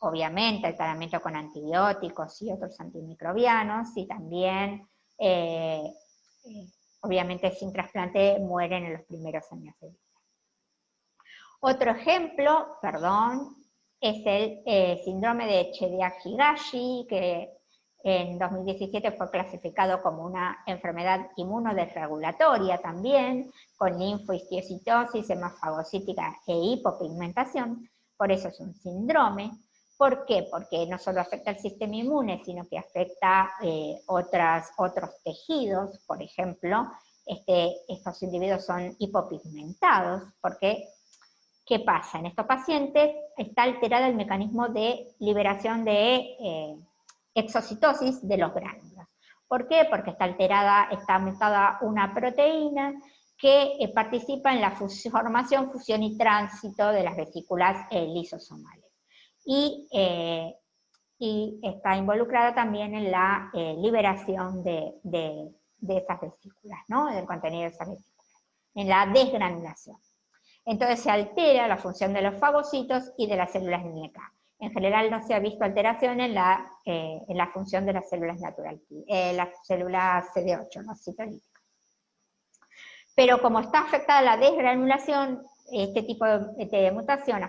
obviamente el tratamiento con antibióticos y otros antimicrobianos, y también, obviamente sin trasplante mueren en los primeros años de vida. Otro ejemplo, es el síndrome de Chidiac-Higashi, que en 2017 fue clasificado como una enfermedad inmunodesregulatoria también, con linfohistiocytosis, hemofagocítica e hipopigmentación. Por eso es un síndrome. ¿Por qué? Porque no solo afecta al sistema inmune, sino que afecta otros tejidos. Por ejemplo, estos individuos son hipopigmentados, porque ¿qué pasa? En estos pacientes está alterado el mecanismo de liberación de exocitosis de los gránulos. ¿Por qué? Porque está aumentada una proteína que participa en la formación, fusión y tránsito de las vesículas lisosomales. Y está involucrada también en la liberación de esas vesículas, ¿no? Del contenido de esas vesículas, en la desgranulación. Entonces se altera la función de los fagocitos y de las células NK. En general no se ha visto alteración en la función de las células naturales, las células CD8, ¿no? Citolíticas. Pero como está afectada la desgranulación, este tipo de mutación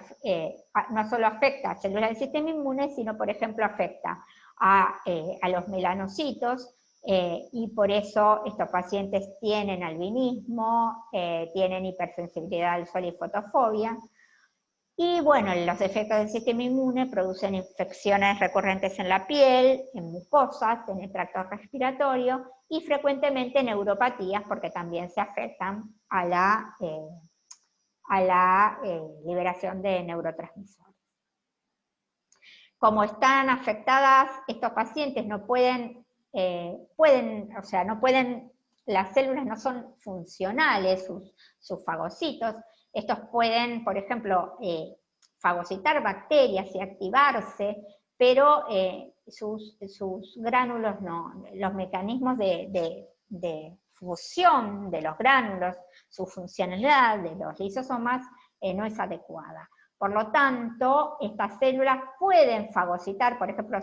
no solo afecta a células del sistema inmune, sino, por ejemplo, afecta a los melanocitos, y por eso estos pacientes tienen albinismo, tienen hipersensibilidad al sol y fotofobia. Y bueno, los efectos del sistema inmune producen infecciones recurrentes en la piel, en mucosas, en el tracto respiratorio y frecuentemente neuropatías porque también se afectan a la liberación de neurotransmisores. Como están afectadas, estos pacientes no pueden, las células no son funcionales, sus fagocitos. Estos pueden, por ejemplo, fagocitar bacterias y activarse, pero sus gránulos no, los mecanismos de fusión de los gránulos, su funcionalidad de los lisosomas no es adecuada. Por lo tanto, estas células pueden fagocitar, por ejemplo,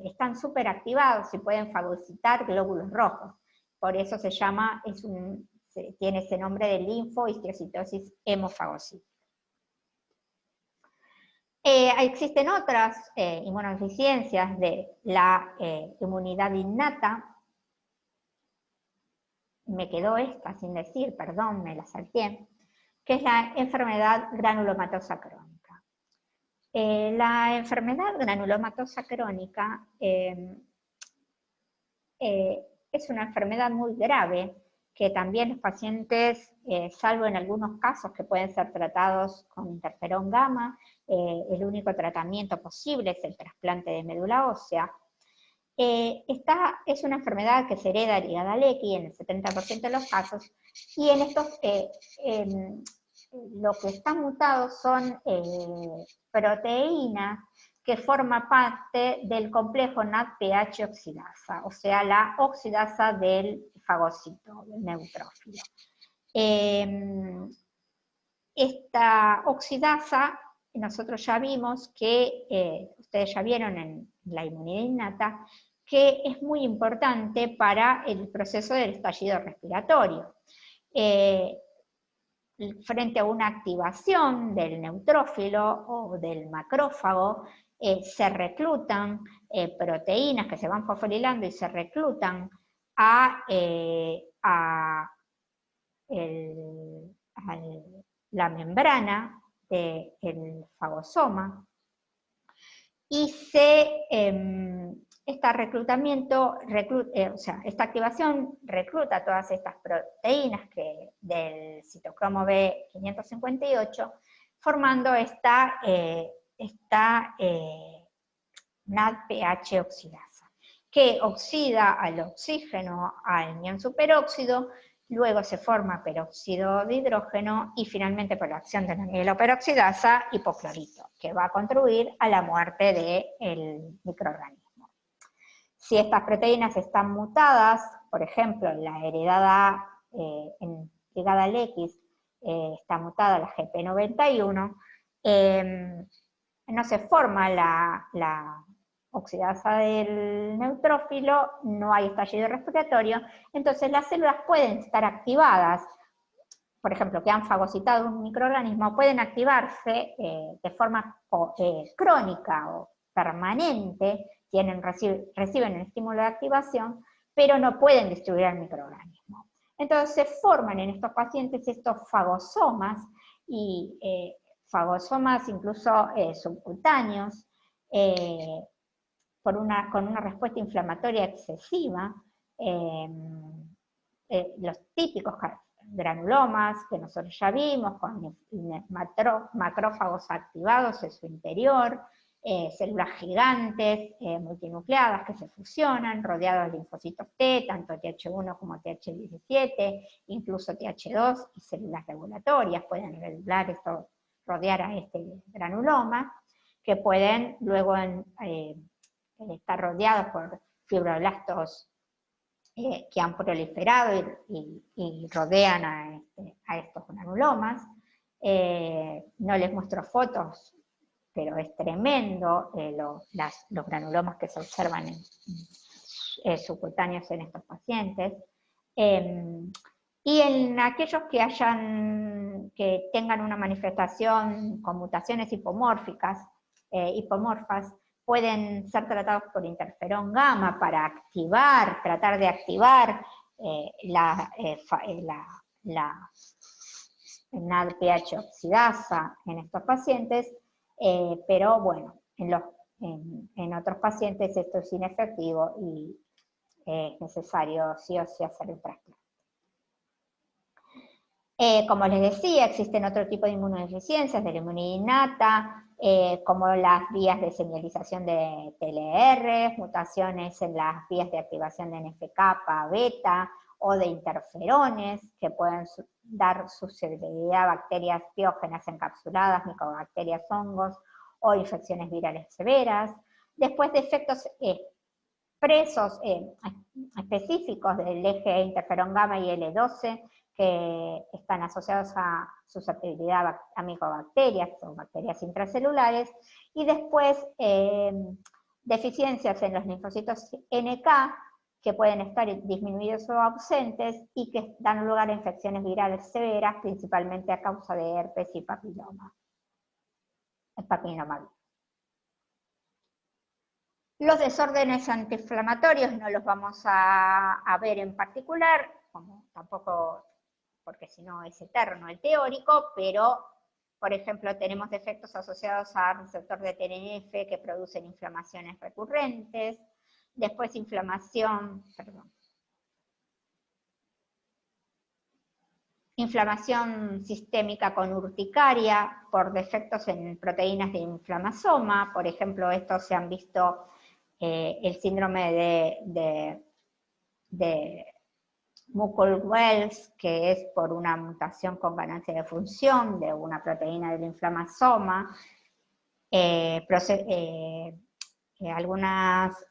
están súper activados y pueden fagocitar glóbulos rojos. Por eso se llama, tiene ese nombre de linfohistiocytosis hemofagocítica. Existen otras inmunodeficiencias de la inmunidad innata. Me quedó esta sin decir, perdón, me la salté, que es la enfermedad granulomatosa crónica. La enfermedad granulomatosa crónica es una enfermedad muy grave que también los pacientes, salvo en algunos casos que pueden ser tratados con interferón gamma, el único tratamiento posible es el trasplante de médula ósea. Esta es una enfermedad que se hereda ligada al X en el 70% de los casos, y en estos lo que están mutados son proteínas que forman parte del complejo NADPH oxidasa, o sea, la oxidasa del fagocito, del neutrófilo. Esta oxidasa, nosotros ya vimos que, ustedes ya vieron en la inmunidad innata, que es muy importante para el proceso del estallido respiratorio. Frente a una activación del neutrófilo o del macrófago, se reclutan proteínas que se van fosforilando y se reclutan a la membrana del fagosoma, y esta activación recluta todas estas proteínas del citocromo B558, formando esta NADPH oxidasa, que oxida al oxígeno al nión superóxido, luego se forma peróxido de hidrógeno y finalmente por la acción de la mieloperoxidasa hipoclorito, que va a contribuir a la muerte del microorganismo. Si estas proteínas están mutadas, por ejemplo, la heredada ligada al X está mutada la GP91, no se forma la oxidasa del neutrófilo, no hay estallido respiratorio, entonces las células pueden estar activadas, por ejemplo, que han fagocitado un microorganismo, pueden activarse de forma crónica o permanente, reciben el estímulo de activación, pero no pueden destruir el microorganismo. Entonces se forman en estos pacientes estos fagosomas, y fagosomas incluso subcutáneos, con una respuesta inflamatoria excesiva, los típicos granulomas que nosotros ya vimos, con macrófagos activados en su interior, células gigantes multinucleadas que se fusionan, rodeados de linfocitos T, tanto TH1 como TH17, incluso TH2 y células regulatorias pueden rodear a este granuloma, que pueden luego estar rodeados por fibroblastos que han proliferado y rodean a estos granulomas. No les muestro fotos, pero es tremendo los granulomas que se observan subcutáneos en estos pacientes. Y en aquellos que tengan una manifestación con mutaciones hipomórficas, hipomorfas, pueden ser tratados por interferón gamma para tratar de activar la NADPH oxidasa en estos pacientes, pero bueno, en otros pacientes esto es inefectivo y es necesario sí o sí hacer el trasplante. Como les decía, existen otro tipo de inmunodeficiencias de la inmunidad innata, como las vías de señalización de TLR, mutaciones en las vías de activación de NF-kappa, beta, o de interferones, que pueden dar susceptibilidad a bacterias piógenas encapsuladas, micobacterias, hongos, o infecciones virales severas. Después de efectos específicos del eje interferón gamma y L12, que están asociados a susceptibilidad a micobacterias o bacterias intracelulares, y después deficiencias en los linfocitos NK, que pueden estar disminuidos o ausentes, y que dan lugar a infecciones virales severas, principalmente a causa de herpes y papiloma. Los desórdenes antiinflamatorios no los vamos a ver en particular, como tampoco, porque si no es eterno el teórico, pero, por ejemplo, tenemos defectos asociados al receptor de TNF que producen inflamaciones recurrentes, después inflamación sistémica con urticaria por defectos en proteínas de inflamasoma, por ejemplo, estos se han visto el síndrome de Muckle-Wells, que es por una mutación con ganancia de función de una proteína del inflamasoma, algunas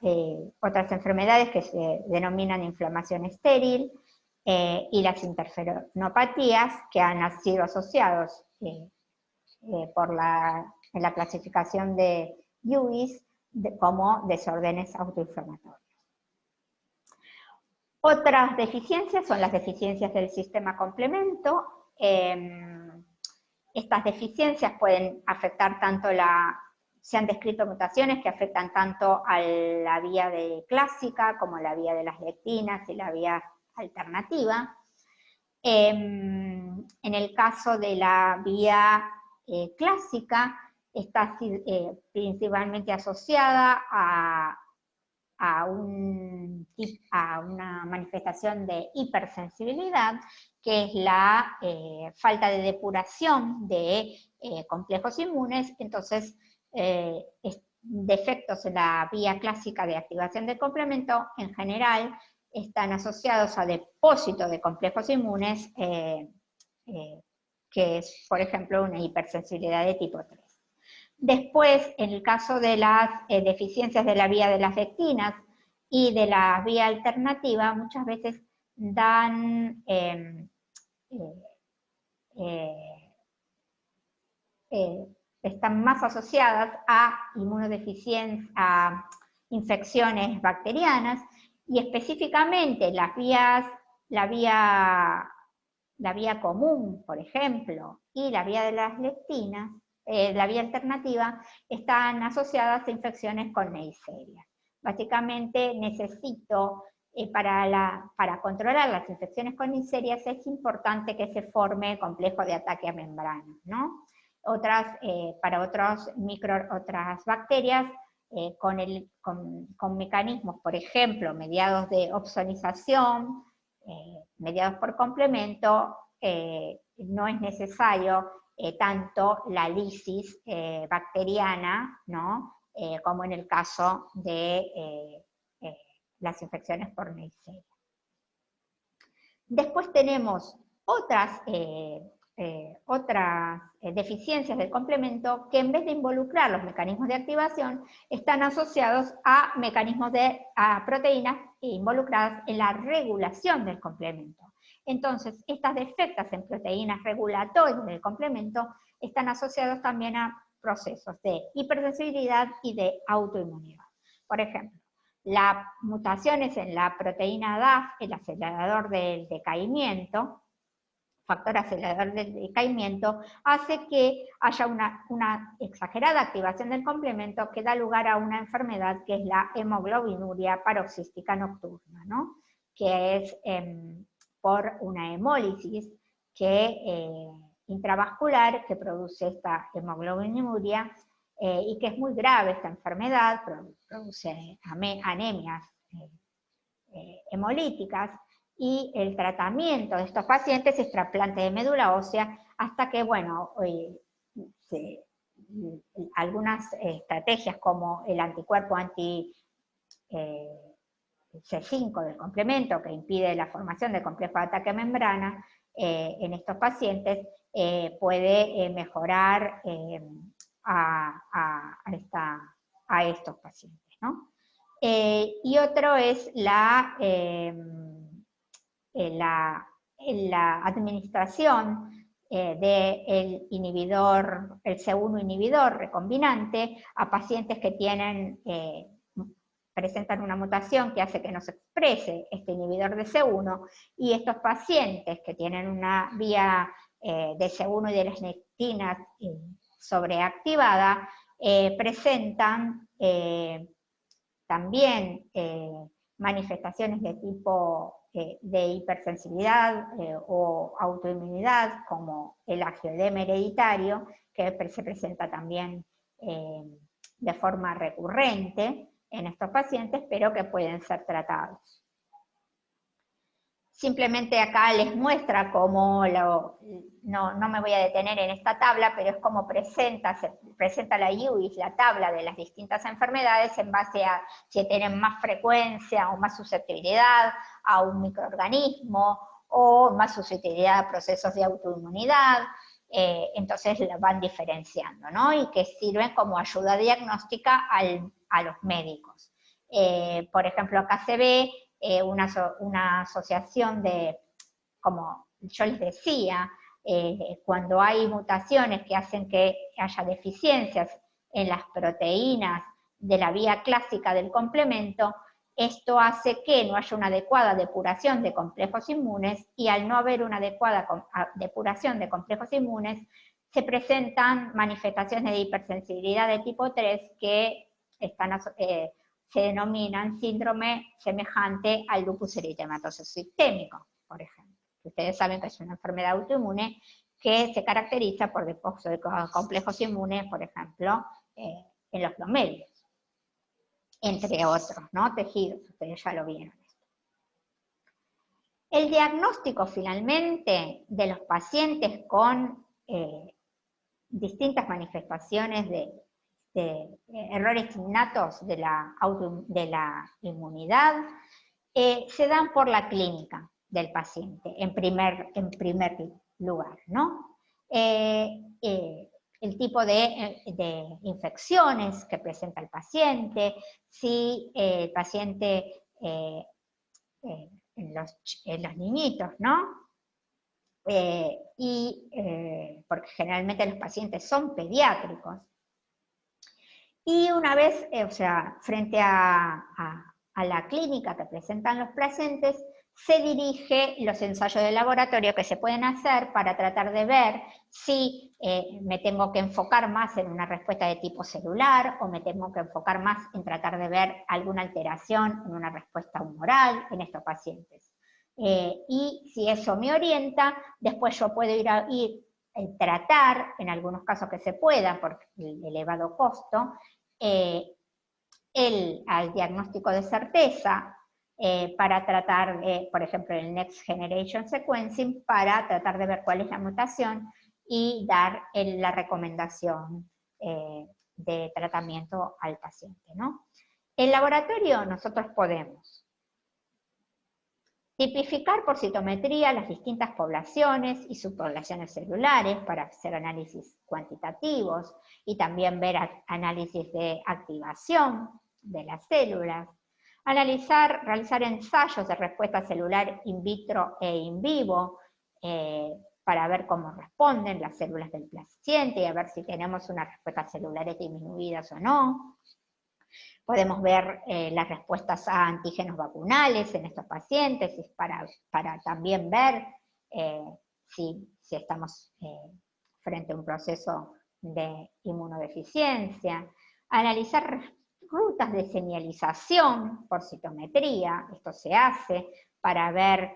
otras enfermedades que se denominan inflamación estéril, y las interferonopatías que han sido asociados en la clasificación de Lewis como desórdenes autoinflamatorios. Otras deficiencias son las deficiencias del sistema complemento. Estas deficiencias pueden afectar se han descrito mutaciones que afectan tanto a la vía clásica como a la vía de las lectinas y la vía alternativa. En el caso de la vía clásica, está principalmente asociada a una manifestación de hipersensibilidad, que es la falta de depuración de complejos inmunes. Entonces, defectos en la vía clásica de activación del complemento, en general, están asociados a depósito de complejos inmunes, que es, por ejemplo, una hipersensibilidad de tipo 3. Después, en el caso de las deficiencias de la vía de las lectinas y de la vía alternativa, muchas veces están más asociadas a inmunodeficiencias, a infecciones bacterianas, y específicamente la vía común, por ejemplo, y la vía de las lectinas, la vía alternativa, están asociadas a infecciones con Neisseria. Básicamente necesito, para controlar las infecciones con Neisseria, es importante que se forme complejo de ataque a membrana, ¿no? Para otras bacterias, con mecanismos, por ejemplo, mediados de opsonización, mediados por complemento, no es necesario tanto la lisis bacteriana, ¿no? Como en el caso de las infecciones por Neisseria. Después tenemos otras deficiencias del complemento que, en vez de involucrar los mecanismos de activación, están asociados a a proteínas involucradas en la regulación del complemento. Entonces, estas defectas en proteínas regulatorias del complemento están asociados también a procesos de hipersensibilidad y de autoinmunidad. Por ejemplo, Las mutaciones en la proteína DAF, el acelerador del decaimiento, factor acelerador del decaimiento, hace que haya una exagerada activación del complemento que da lugar a una enfermedad que es la hemoglobinuria paroxística nocturna, ¿no? Que es por una hemólisis intravascular que produce esta hemoglobinuria y que es muy grave esta enfermedad, produce anemias hemolíticas, y el tratamiento de estos pacientes es trasplante de médula ósea hasta que, bueno, algunas estrategias como el anticuerpo C5 del complemento, que impide la formación de complejo de ataque membrana en estos pacientes, puede mejorar a estos pacientes, ¿no? Y otro es la administración del inhibidor, el C1 inhibidor recombinante a pacientes que presentan una mutación que hace que no se exprese este inhibidor de C1, y estos pacientes que tienen una vía de C1 y de las nectinas sobreactivada, presentan también manifestaciones de tipo de hipersensibilidad o autoinmunidad, como el angioedema hereditario, que se presenta también de forma recurrente en estos pacientes, pero que pueden ser tratados. Simplemente acá les muestra cómo, no me voy a detener en esta tabla, pero es como se presenta la UIS, la tabla de las distintas enfermedades en base a si tienen más frecuencia o más susceptibilidad a un microorganismo o más susceptibilidad a procesos de autoinmunidad. Entonces la van diferenciando, ¿no? Y que sirven como ayuda diagnóstica a los médicos. Por ejemplo, acá se ve una asociación de, como yo les decía, cuando hay mutaciones que hacen que haya deficiencias en las proteínas de la vía clásica del complemento, esto hace que no haya una adecuada depuración de complejos inmunes, y al no haber una adecuada depuración de complejos inmunes, se presentan manifestaciones de hipersensibilidad de tipo 3 que se denominan síndrome semejante al lupus eritematoso sistémico, por ejemplo. Ustedes saben que es una enfermedad autoinmune que se caracteriza por depósito de complejos inmunes, por ejemplo, en los plomelios, entre otros, ¿no? Tejidos, ustedes ya lo vieron. El diagnóstico, finalmente, de los pacientes con distintas manifestaciones de errores innatos de la inmunidad, se dan por la clínica del paciente, en primer lugar, ¿no? El tipo de infecciones que presenta el paciente, si el paciente en los niñitos, ¿no? Porque generalmente los pacientes son pediátricos. Y una vez, frente a la clínica que presentan los pacientes, se dirige los ensayos de laboratorio que se pueden hacer para tratar de ver si me tengo que enfocar más en una respuesta de tipo celular, o me tengo que enfocar más en tratar de ver alguna alteración en una respuesta humoral en estos pacientes. Y si eso me orienta, después yo puedo ir tratar, en algunos casos que se pueda, por el elevado costo, al diagnóstico de certeza, para tratar, por ejemplo, el Next Generation Sequencing, para tratar de ver cuál es la mutación y dar la recomendación de tratamiento al paciente, ¿no? En laboratorio nosotros podemos tipificar por citometría las distintas poblaciones y subpoblaciones celulares para hacer análisis cuantitativos y también ver análisis de activación de las células, realizar ensayos de respuesta celular in vitro e in vivo para ver cómo responden las células del paciente y a ver si tenemos unas respuestas celulares disminuidas o no. Podemos ver las respuestas a antígenos vacunales en estos pacientes para también ver si estamos frente a un proceso de inmunodeficiencia. Analizar rutas de señalización por citometría, esto se hace para ver,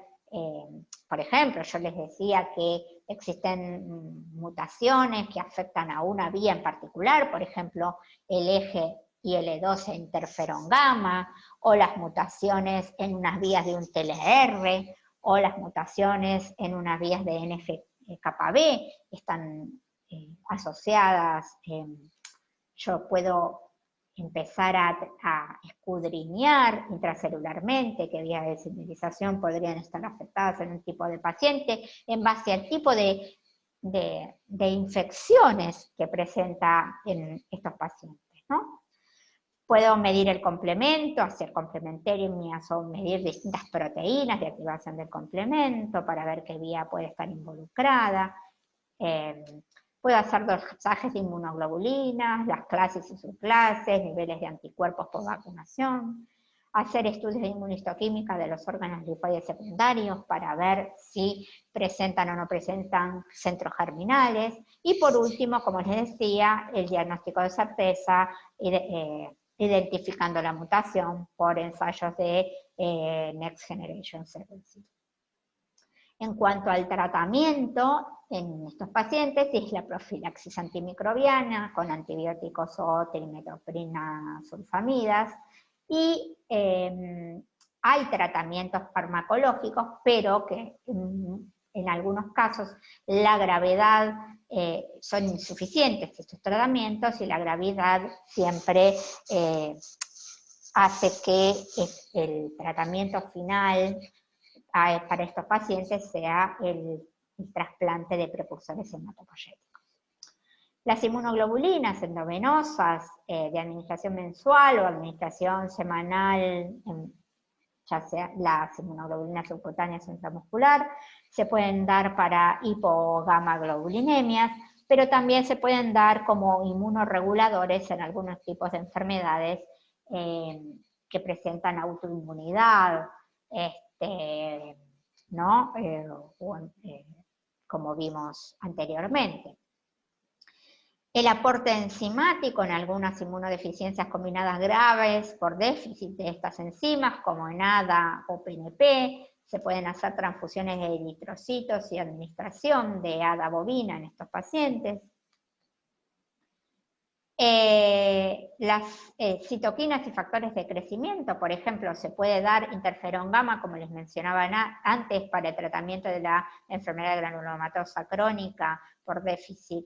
por ejemplo, yo les decía que existen mutaciones que afectan a una vía en particular, por ejemplo, el eje IL-2 e interferón gamma, o las mutaciones en unas vías de un TLR, o las mutaciones en unas vías de NF-κB, están asociadas. Yo puedo empezar a escudriñar intracelularmente qué vías de señalización podrían estar afectadas en un tipo de paciente, en base al tipo de infecciones que presenta en estos pacientes, ¿no? Puedo medir el complemento, hacer complementarias o medir distintas proteínas de activación del complemento para ver qué vía puede estar involucrada. Puedo hacer dosajes de inmunoglobulinas, las clases y subclases, niveles de anticuerpos por vacunación, hacer estudios de inmunistoquímica de los órganos linfoides secundarios para ver si presentan o no presentan centros germinales, y por último, como les decía, el diagnóstico de certeza, identificando la mutación por ensayos de Next Generation Sequencing. En cuanto al tratamiento en estos pacientes, es la profilaxis antimicrobiana con antibióticos o trimetoprina sulfamidas, y hay tratamientos farmacológicos, pero que en algunos casos la gravedad, son insuficientes estos tratamientos, y la gravedad siempre hace que el tratamiento final para estos pacientes sea el trasplante de precursores hematopoyéticos. Las inmunoglobulinas endovenosas de administración mensual o administración semanal, ya sea las inmunoglobulinas subcutáneas o intramuscular, se pueden dar para hipogamaglobulinemias, pero también se pueden dar como inmunoreguladores en algunos tipos de enfermedades que presentan autoinmunidad, ¿no? Como vimos anteriormente. El aporte enzimático en algunas inmunodeficiencias combinadas graves por déficit de estas enzimas, como en ADA o PNP, se pueden hacer transfusiones de eritrocitos y administración de ADA bovina en estos pacientes. Las citoquinas y factores de crecimiento, por ejemplo, se puede dar interferón gamma, como les mencionaba antes, para el tratamiento de la enfermedad granulomatosa crónica por déficit,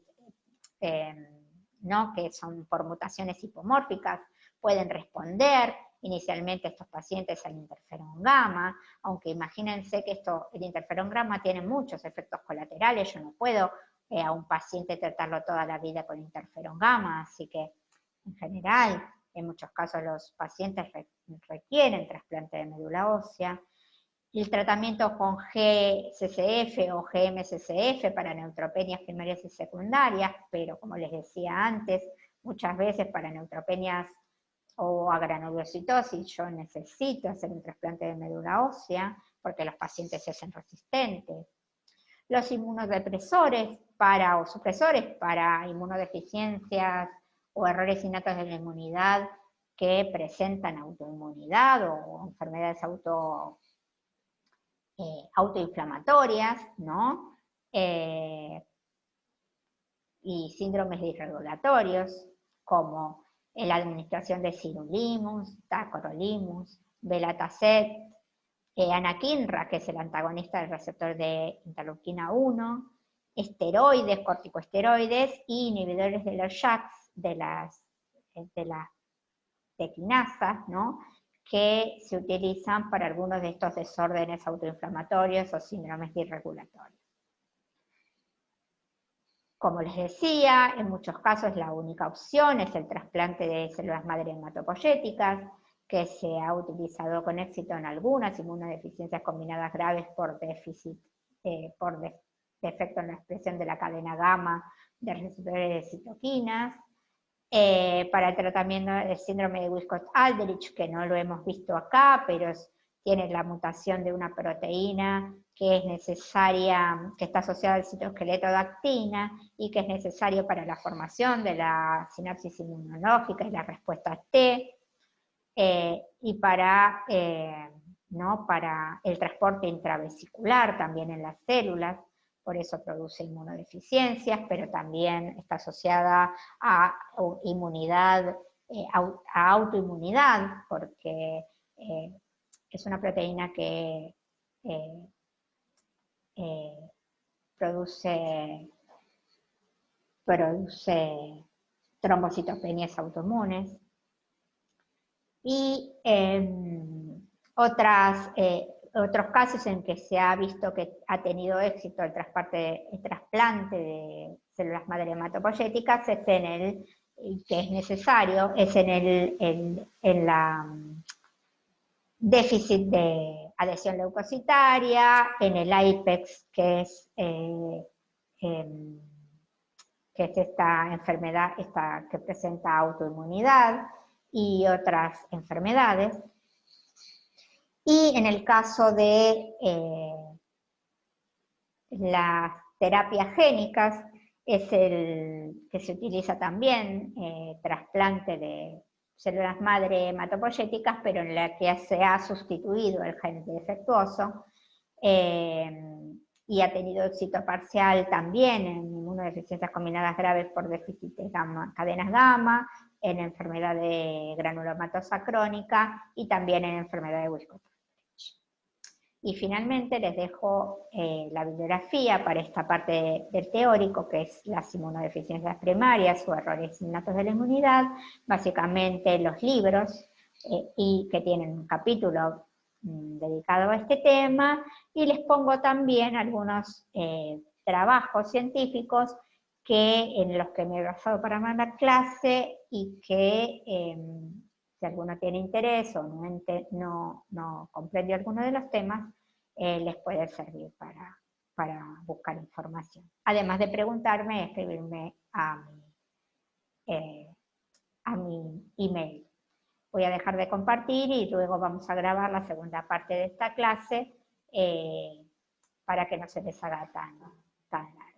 ¿no? Que son por mutaciones hipomórficas, pueden responder inicialmente estos pacientes al interferón gamma, aunque imagínense que el interferón gamma tiene muchos efectos colaterales. Yo no puedo a un paciente tratarlo toda la vida con interferón gamma, así que en general, en muchos casos los pacientes requieren trasplante de médula ósea. El tratamiento con GCCF o GMCCF para neutropenias primarias y secundarias, pero como les decía antes, muchas veces para neutropenias o agranulocitosis yo necesito hacer un trasplante de médula ósea porque los pacientes se hacen resistentes. Los inmunodepresores o supresores para inmunodeficiencias o errores innatos de la inmunidad que presentan autoinmunidad o enfermedades autoinflamatorias, ¿no? Y síndromes disregulatorios, como la administración de sirolimus, tacrolimus, belatacet, anakinra, que es el antagonista del receptor de interleuquina 1, esteroides, corticosteroides y inhibidores de los JAKs, de las tequinasas, ¿no? Que se utilizan para algunos de estos desórdenes autoinflamatorios o síndromes disregulatorios. Como les decía, en muchos casos la única opción es el trasplante de células madre hematopoyéticas, que se ha utilizado con éxito en algunas inmunodeficiencias combinadas graves por déficit, por defecto en la expresión de la cadena gamma de receptores de citoquinas. para el tratamiento del síndrome de Wiskott-Aldrich, que no lo hemos visto acá, pero tiene la mutación de una proteína que es necesaria, que está asociada al citoesqueleto de actina y que es necesario para la formación de la sinapsis inmunológica y la respuesta T, y para, para el transporte intravesicular también en las células, por eso produce inmunodeficiencias, pero también está asociada a inmunidad, a autoinmunidad, porque es una proteína que produce trombocitopenias autoinmunes. Y otros casos en que se ha visto que ha tenido éxito el trasplante de células madre hematopoyéticas es en el que es necesario, es en la déficit de adhesión leucocitaria, en el IPEX, que es esta enfermedad que presenta autoinmunidad, y otras enfermedades. Y en el caso de las terapias génicas, es el que se utiliza también, trasplante de células madre hematopoyéticas, pero en la que se ha sustituido el gen defectuoso, y ha tenido éxito parcial también en inmunodeficiencias combinadas graves por déficit de cadenas gamma, en enfermedad de granulomatosa crónica y también en enfermedad de Wiskott-Aldrich. Y finalmente les dejo la bibliografía para esta parte del teórico, que es las inmunodeficiencias primarias o errores innatos de la inmunidad, básicamente los libros, y que tienen un capítulo dedicado a este tema, y les pongo también algunos trabajos científicos en los que me he basado para mandar clase y que si alguno tiene interés o no comprendió alguno de los temas, les puede servir para buscar información. Además de preguntarme, escribirme a mi email. Voy a dejar de compartir y luego vamos a grabar la segunda parte de esta clase para que no se les haga tan larga.